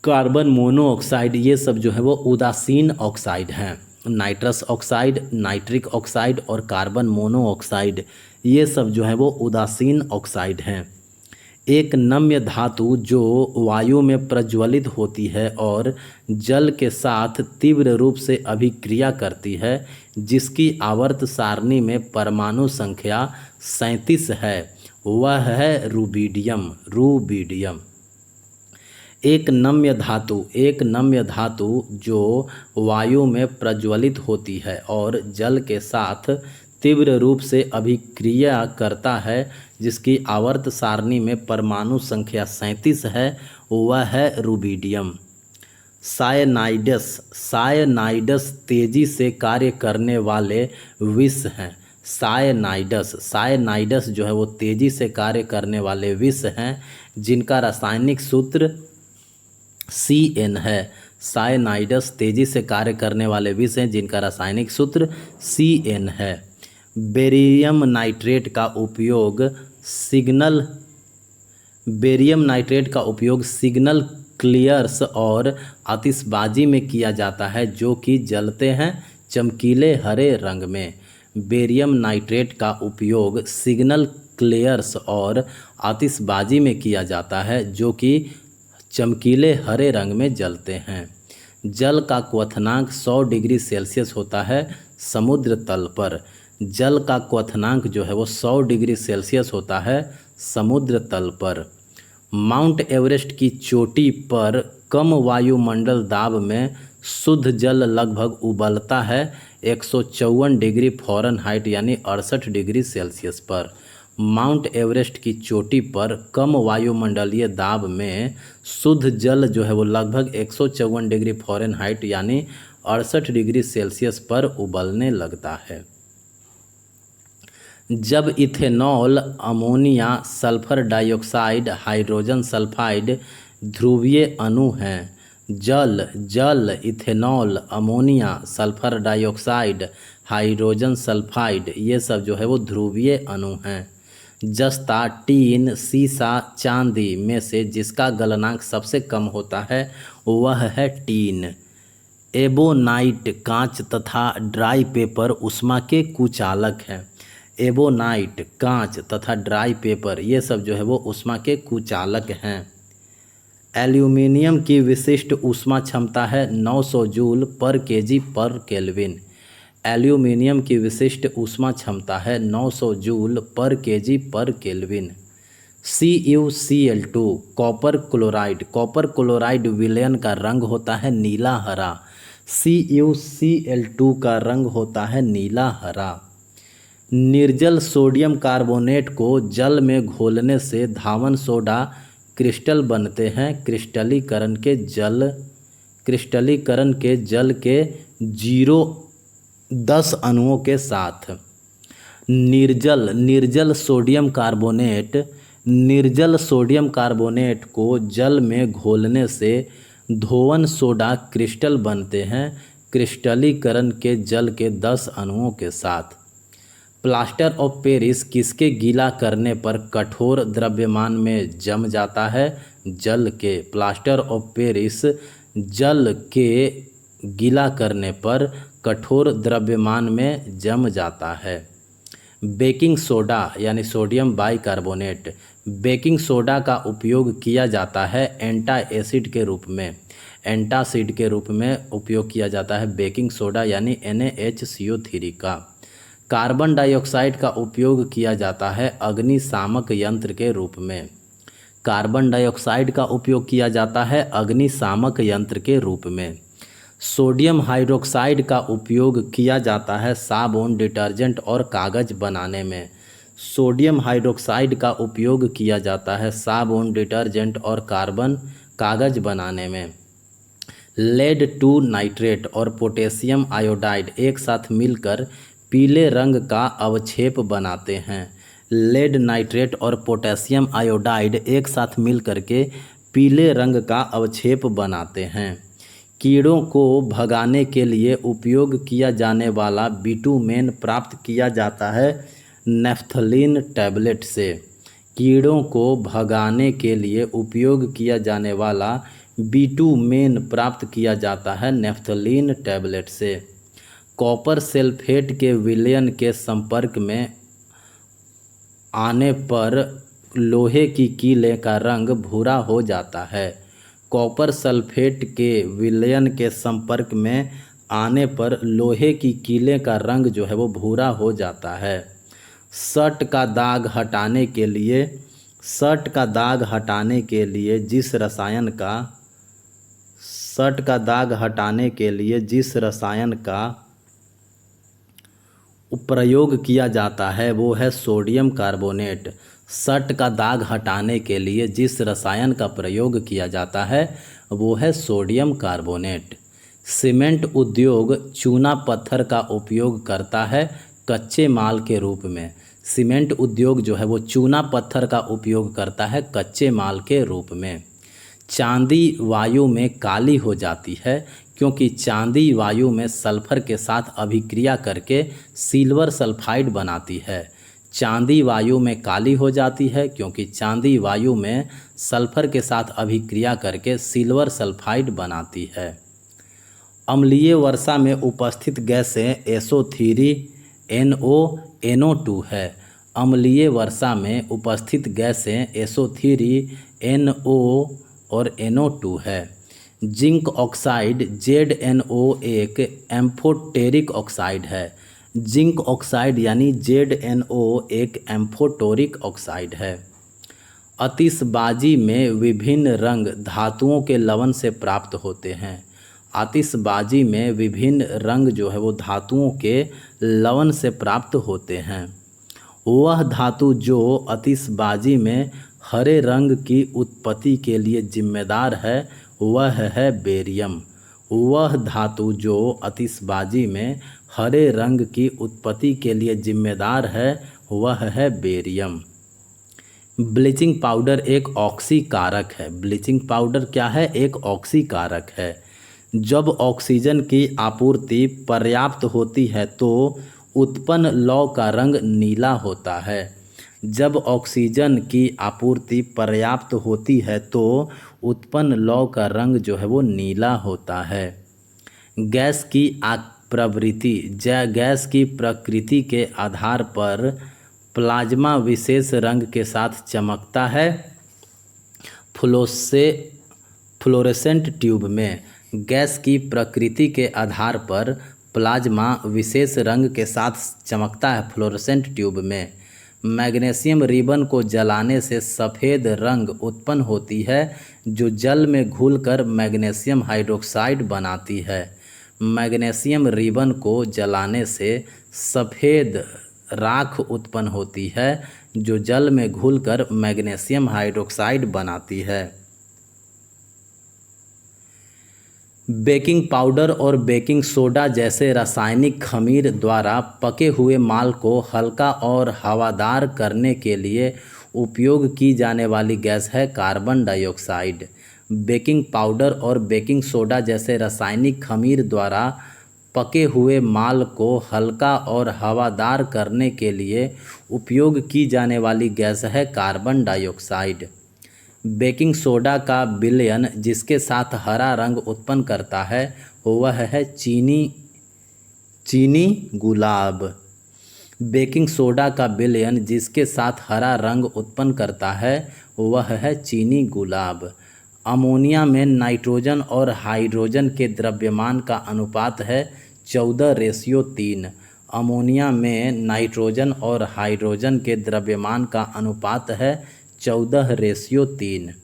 carbon monoxide, ये सब जो है वो उदासीन ऑक्साइड हैं। नाइट्रस ऑक्साइड, नाइट्रिक ऑक्साइड और कार्बन मोनोऑक्साइड ये सब जो है वो उदासीन ऑक्साइड हैं। एक नम्य धातु जो वायु में प्रज्वलित होती है और जल के साथ तीव्र रूप से अभिक्रिया करती है, जिसकी आवर्त सारणी में परमाणु संख्या 37 है, वह है रूबिडियम। रूबिडियम एक नम्य धातु जो वायु में प्रज्वलित होती है और जल के साथ तीव्र रूप से अभिक्रिया करता है, जिसकी आवर्त सारणी में परमाणु संख्या 37 है, वह है रूबिडियम। सायनाइड्स तेजी से कार्य करने वाले विष हैं। सायनाइड्स जो है वो तेजी से कार्य करने वाले विष हैं, जिनका रासायनिक सूत्र CN है। साइनाइड्स तेजी से कार्य करने वाले विष हैं जिनका रासायनिक सूत्र CN है। बेरियम नाइट्रेट का उपयोग सिग्नल क्लियर्स और आतिशबाजी में किया जाता है जो कि जलते हैं चमकीले हरे रंग में। बेरियम नाइट्रेट का उपयोग सिग्नल क्लियर्स और आतिशबाजी में किया जाता है जो कि चमकीले हरे रंग में जलते हैं। जल का क्वथनांक 100 डिग्री सेल्सियस होता है समुद्र तल पर। जल का क्वथनांक जो है वो 100 डिग्री सेल्सियस होता है समुद्र तल पर। माउंट एवरेस्ट की चोटी पर कम वायुमंडल दाब में शुद्ध जल लगभग उबलता है 154 डिग्री फ़ारेनहाइट यानी 68 डिग्री सेल्सियस पर। माउंट एवरेस्ट की चोटी पर कम वायुमंडलीय दाब में शुद्ध जल जो है वो लगभग 154 डिग्री फ़ारेनहाइट यानी 68 डिग्री सेल्सियस पर उबलने लगता है। जब ethanol, ammonia, sulphur dioxide, hydrogen sulphide ध्रुवीय अणु हैं। जल, ethanol, ammonia, sulphur dioxide, hydrogen sulphide ये सब जो है वो ध्रुवीय अणु हैं। जस्ता, टीन, सीसा, चांदी में से जिसका गलनांक सबसे कम होता है वह है टीन। एबोनाइट कांच तथा ड्राई पेपर उष्मा के कुचालक हैं। एबोनाइट, कांच तथा ड्राई पेपर ये सब जो है वो उष्मा के कुचालक हैं। एल्यूमिनियम की विशिष्ट ऊष्मा क्षमता है 900 जूल पर केजी पर केल्विन। एल्यूमिनियम की विशिष्ट ऊष्मा क्षमता है 900 जूल पर केजी पर केल्विन। CuCl2 कॉपर क्लोराइड विलयन का रंग होता है नीला हरा। CuCl2 का रंग होता है नीला हरा। निर्जल सोडियम कार्बोनेट को जल में घोलने से धावन सोडा क्रिस्टल बनते हैं। क्रिस्टलीकरण के जल के 0-10 अणुओं के साथ। निर्जल सोडियम कार्बोनेट को जल में घोलने से धोवन सोडा क्रिस्टल बनते हैं। क्रिस्टलीकरण के जल के 10 अणुओं के साथ। प्लास्टर ऑफ पेरिस किसके गीला करने पर कठोर द्रव्यमान में जम जाता है? जल के। प्लास्टर ऑफ पेरिस जल के गीला करने पर कठोर द्रव्यमान में जम जाता है। बेकिंग सोडा यानी सोडियम बाइकार्बोनेट। बेकिंग सोडा का उपयोग किया जाता है एंटासिड के रूप में उपयोग किया जाता है बेकिंग सोडा यानी NaHCO3 का। कार्बन डाइऑक्साइड का उपयोग किया जाता है अग्निशामक यंत्र के रूप में। कार्बन डाइऑक्साइड का उपयोग किया जाता है अग्निशामक यंत्र के रूप में। सोडियम हाइड्रोक्साइड का उपयोग किया जाता है साबुन, डिटर्जेंट और कागज़ बनाने में। सोडियम हाइड्रोक्साइड का उपयोग किया जाता है साबुन, डिटर्जेंट और कागज़ बनाने में। लेड 2 नाइट्रेट और पोटेशियम आयोडाइड एक साथ मिलकर पीले रंग का अवक्षेप बनाते हैं। लेड नाइट्रेट और पोटेशियम आयोडाइड एक साथ मिलकर के पीले रंग का अवक्षेप बनाते हैं। कीड़ों को भगाने के लिए उपयोग किया जाने वाला बिटुमेन प्राप्त किया जाता है नेफ्थलीन टैबलेट से। कीड़ों को भगाने के लिए उपयोग किया जाने वाला बिटुमेन प्राप्त किया जाता है नेफ्थलीन टैबलेट से। कॉपर सल्फेट के विलयन के संपर्क में आने पर लोहे की कीलें का रंग भूरा हो जाता है। कॉपर सल्फेट के विलयन के संपर्क में आने पर लोहे की कीलें का रंग जो है वो भूरा हो जाता है। शर्ट का दाग हटाने के लिए जिस रसायन का प्रयोग किया जाता है वो है सोडियम कार्बोनेट। शर्ट का दाग हटाने के लिए जिस रसायन का प्रयोग किया जाता है वो है सोडियम कार्बोनेट। सीमेंट उद्योग चूना पत्थर का उपयोग करता है कच्चे माल के रूप में। सीमेंट उद्योग जो है वो चूना पत्थर का उपयोग करता है कच्चे माल के रूप में। चांदी वायु में काली हो जाती है क्योंकि चांदी वायु में सल्फर के साथ अभिक्रिया करके सिल्वर सल्फाइड बनाती है। चांदी वायु में काली हो जाती है क्योंकि चांदी वायु में सल्फर के साथ अभिक्रिया करके सिल्वर सल्फाइड बनाती है। अम्लीय वर्षा में उपस्थित गैसें SO3 NO NO2 है। अम्लीय वर्षा में उपस्थित गैसें SO3 NO और NO2 है। जिंक ऑक्साइड ZNO एक एम्फोटेरिक ऑक्साइड है। जिंक ऑक्साइड यानी ZNO एक एम्फोटोरिक ऑक्साइड है। आतिशबाजी में विभिन्न रंग धातुओं के लवण से प्राप्त होते हैं। आतिशबाजी में विभिन्न रंग जो है वो धातुओं के लवण से प्राप्त होते हैं। वह धातु जो आतिशबाजी में हरे रंग की उत्पत्ति के लिए जिम्मेदार है वह है बेरियम। वह धातु जो आतिशबाजी में हरे रंग की उत्पत्ति के लिए जिम्मेदार है वह है बेरियम। ब्लीचिंग पाउडर एक ऑक्सीकारक है। ब्लीचिंग पाउडर क्या है? एक ऑक्सीकारक है। जब ऑक्सीजन की आपूर्ति पर्याप्त होती है तो उत्पन्न लौह का रंग नीला होता है। जब ऑक्सीजन की आपूर्ति पर्याप्त होती है तो उत्पन्न लौह का रंग जो है वो नीला होता है। गैस की प्रवृत्ति गैस की प्रकृति के आधार पर प्लाज्मा विशेष रंग के साथ चमकता है। फ्लोरेसेंट ट्यूब में गैस की प्रकृति के आधार पर प्लाज्मा विशेष रंग के साथ चमकता है। फ्लोरेसेंट ट्यूब में मैग्नीशियम रिबन को जलाने से सफ़ेद रंग उत्पन्न होती है जो जल में घुलकर मैग्नीशियम हाइड्रोक्साइड बनाती है। मैग्नीशियम रिबन को जलाने से सफ़ेद राख उत्पन्न होती है जो जल में घुलकर मैग्नीशियम हाइड्रोक्साइड बनाती है। बेकिंग पाउडर और बेकिंग सोडा जैसे रासायनिक खमीर द्वारा पके हुए माल को हल्का और हवादार करने के लिए उपयोग की जाने वाली गैस है कार्बन डाइऑक्साइड। बेकिंग पाउडर और बेकिंग सोडा जैसे रासायनिक खमीर द्वारा पके हुए माल को हल्का और हवादार करने के लिए उपयोग की जाने वाली गैस है कार्बन डाइऑक्साइड। बेकिंग सोडा का विलयन जिसके साथ हरा रंग उत्पन्न करता है वह है चीनी गुलाब। बेकिंग सोडा का विलयन जिसके साथ हरा रंग उत्पन्न करता है वह है चीनी गुलाब। अमोनिया में नाइट्रोजन और हाइड्रोजन के द्रव्यमान का अनुपात है 14:3। अमोनिया में नाइट्रोजन और हाइड्रोजन के द्रव्यमान का अनुपात है 14:3।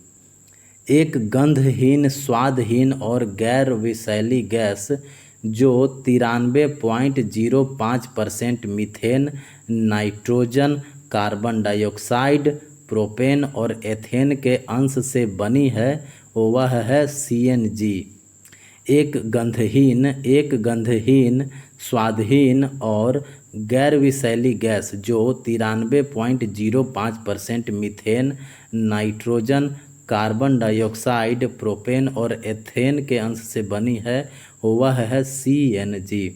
एक गंधहीन, स्वादहीन और गैर विषैली गैस जो 93.05% methane, nitrogen, carbon dioxide, propane और एथेन के अंश से बनी है वह है CNG। एक गंधहीन, स्वादहीन और गैर विषैली गैस जो 93.05% methane, nitrogen, carbon dioxide, propane और एथेन के अंश से बनी है वह है CNG।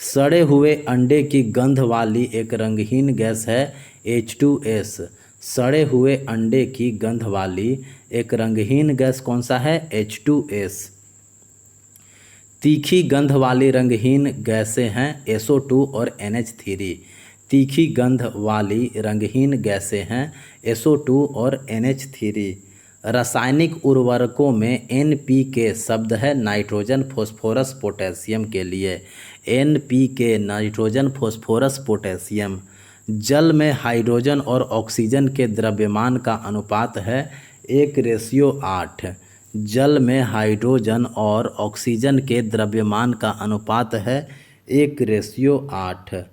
सड़े हुए अंडे की गंध वाली एक रंगहीन गैस है H2S। सड़े हुए अंडे की गंध वाली एक रंगहीन गैस कौन सा है? H2S। तीखी गंध वाली रंगहीन गैसें हैं SO2 और NH3। तीखी गंध वाली रंगहीन गैसें हैं SO2 और NH3। रासायनिक उर्वरकों में NPK शब्द है नाइट्रोजन, फॉस्फोरस, पोटेशियम के लिए। NPK nitrogen, phosphorus, potassium. जल में हाइड्रोजन और ऑक्सीजन के द्रव्यमान का अनुपात है 1:8। जल में हाइड्रोजन और ऑक्सीजन के द्रव्यमान का अनुपात है 1:8।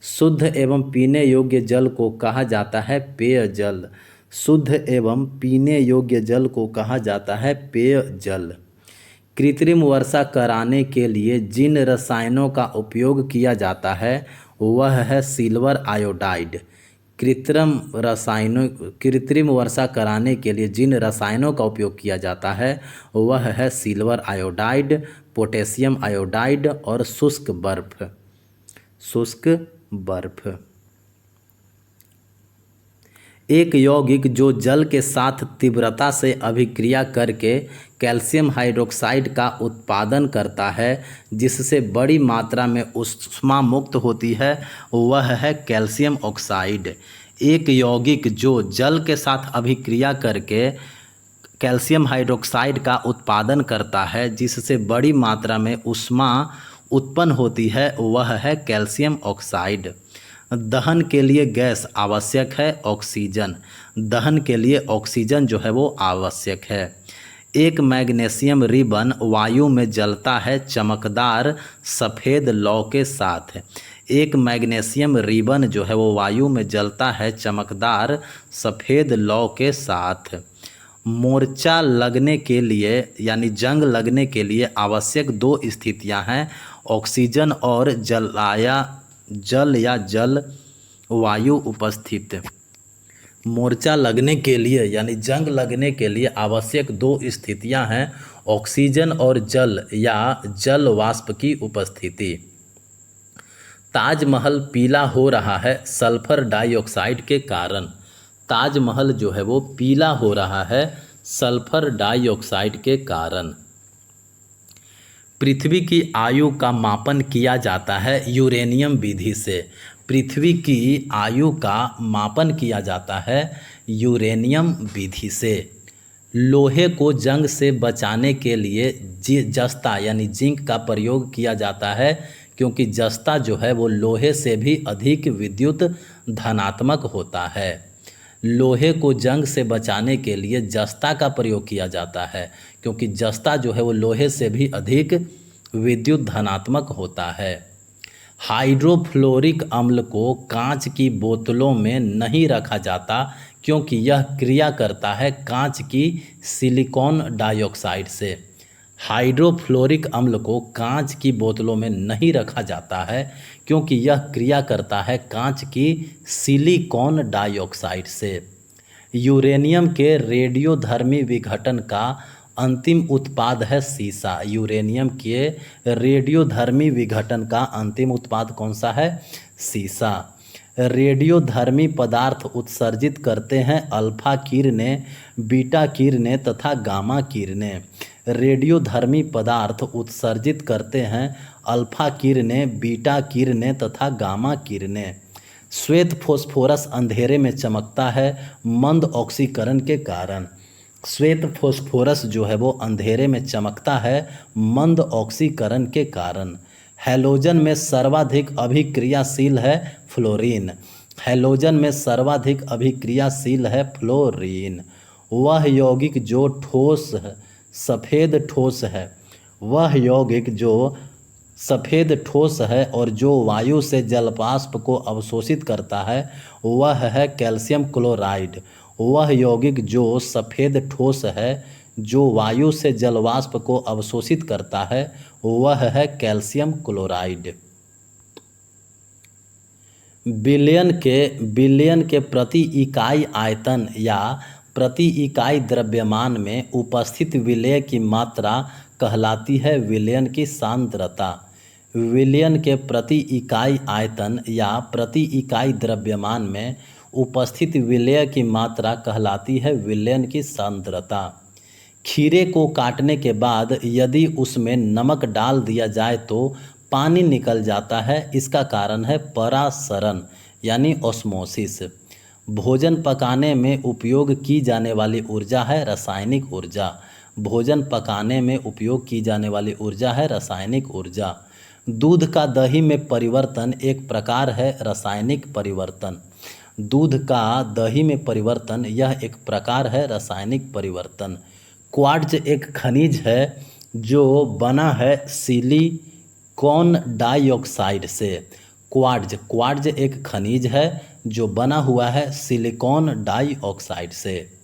शुद्ध एवं पीने योग्य जल को कहा जाता है पेयजल। शुद्ध एवं पीने योग्य जल को कहा जाता है पेयजल। कृत्रिम वर्षा कराने के लिए जिन रसायनों का उपयोग किया जाता है वह है सिल्वर आयोडाइड। कृत्रिम वर्षा कराने के लिए जिन रसायनों का उपयोग किया जाता है वह है सिल्वर आयोडाइड, पोटेशियम आयोडाइड और शुष्क बर्फ। एक यौगिक जो जल के साथ तीव्रता से अभिक्रिया करके कैल्शियम हाइड्रोक्साइड का उत्पादन करता है जिससे बड़ी मात्रा में ऊष्मा मुक्त होती है वह है कैल्शियम ऑक्साइड। एक यौगिक जो जल के साथ अभिक्रिया करके कैल्शियम हाइड्रोक्साइड का उत्पादन करता है जिससे बड़ी मात्रा में ऊष्मा उत्पन्न होती है वह है कैल्शियम ऑक्साइड। दहन के लिए गैस आवश्यक है ऑक्सीजन। दहन के लिए ऑक्सीजन जो है वो आवश्यक है। एक मैग्नीशियम रिबन वायु में जलता है चमकदार सफ़ेद लौ के साथ। एक मैग्नीशियम रिबन जो है वो वायु में जलता है चमकदार सफ़ेद लौ के साथ। मोर्चा लगने के लिए यानी जंग लगने के लिए आवश्यक दो स्थितियां हैं, ऑक्सीजन और जल वायु उपस्थित। मोर्चा लगने के लिए यानी जंग लगने के लिए आवश्यक दो स्थितियां हैं, ऑक्सीजन और जल वाष्प की उपस्थिति। ताजमहल पीला हो रहा है सल्फर डाइऑक्साइड के कारण। ताजमहल जो है वो पीला हो रहा है सल्फर डाइऑक्साइड के कारण। पृथ्वी की आयु का मापन किया जाता है यूरेनियम विधि से। पृथ्वी की आयु का मापन किया जाता है यूरेनियम विधि से। लोहे को जंग से बचाने के लिए जस्ता यानी जिंक का प्रयोग किया जाता है क्योंकि जस्ता जो है वो लोहे से भी अधिक विद्युत धनात्मक होता है। लोहे को जंग से बचाने के लिए जस्ता का प्रयोग किया जाता है क्योंकि जस्ता जो है वो लोहे से भी अधिक विद्युत धनात्मक होता है। हाइड्रोफ्लोरिक अम्ल को कांच की बोतलों में नहीं रखा जाता क्योंकि यह क्रिया करता है कांच की सिलिकॉन डाइऑक्साइड से। हाइड्रोफ्लोरिक अम्ल को कांच की बोतलों में नहीं रखा जाता है क्योंकि यह क्रिया करता है कांच की सिलिकॉन डाइऑक्साइड से। यूरेनियम के रेडियोधर्मी विघटन का अंतिम उत्पाद है सीसा। यूरेनियम के रेडियोधर्मी विघटन का अंतिम उत्पाद कौन सा है? सीसा। रेडियोधर्मी पदार्थ उत्सर्जित करते हैं अल्फा किरणें, बीटा किरणें तथा गामा किरणें। रेडियोधर्मी पदार्थ उत्सर्जित करते हैं अल्फा किरणें, बीटा किरणें तथा गामा किरणें। श्वेत फोस्फोरस अंधेरे में चमकता है मंद ऑक्सीकरण के कारण। श्वेत फोस्फोरस जो है वो अंधेरे में चमकता है मंद ऑक्सीकरण के कारण। हैलोजन में सर्वाधिक अभिक्रियाशील है फ्लोरीन। हैलोजन में सर्वाधिक अभिक्रियाशील है फ्लोरीन। वह यौगिक जो सफ़ेद ठोस है, वह यौगिक जो सफ़ेद ठोस है और जो वायु से जलवाष्प को अवशोषित करता है वह है कैल्शियम क्लोराइड। वह यौगिक जो सफ़ेद ठोस है जो वायु से जलवाष्प को अवशोषित करता है वह है कैल्शियम क्लोराइड। बिलियन के प्रति इकाई आयतन या प्रति इकाई द्रव्यमान में उपस्थित विलेय की मात्रा कहलाती है विलयन की सांद्रता। विलयन के प्रति इकाई आयतन या प्रति इकाई द्रव्यमान में उपस्थित विलेय की मात्रा कहलाती है विलयन की सांद्रता। खीरे को काटने के बाद यदि उसमें नमक डाल दिया जाए तो पानी निकल जाता है, इसका कारण है परासरण यानी ऑस्मोसिस। भोजन पकाने में उपयोग की जाने वाली ऊर्जा है रासायनिक ऊर्जा। भोजन पकाने में उपयोग की जाने वाली ऊर्जा है रासायनिक ऊर्जा। दूध का दही में परिवर्तन एक प्रकार है रासायनिक परिवर्तन। दूध का दही में परिवर्तन यह एक प्रकार है रासायनिक परिवर्तन। क्वार्ट्ज एक खनिज है जो बना है सिलिकॉन डाइऑक्साइड से। क्वार्ट्ज एक खनिज है जो बना हुआ है सिलिकॉन डाइऑक्साइड से।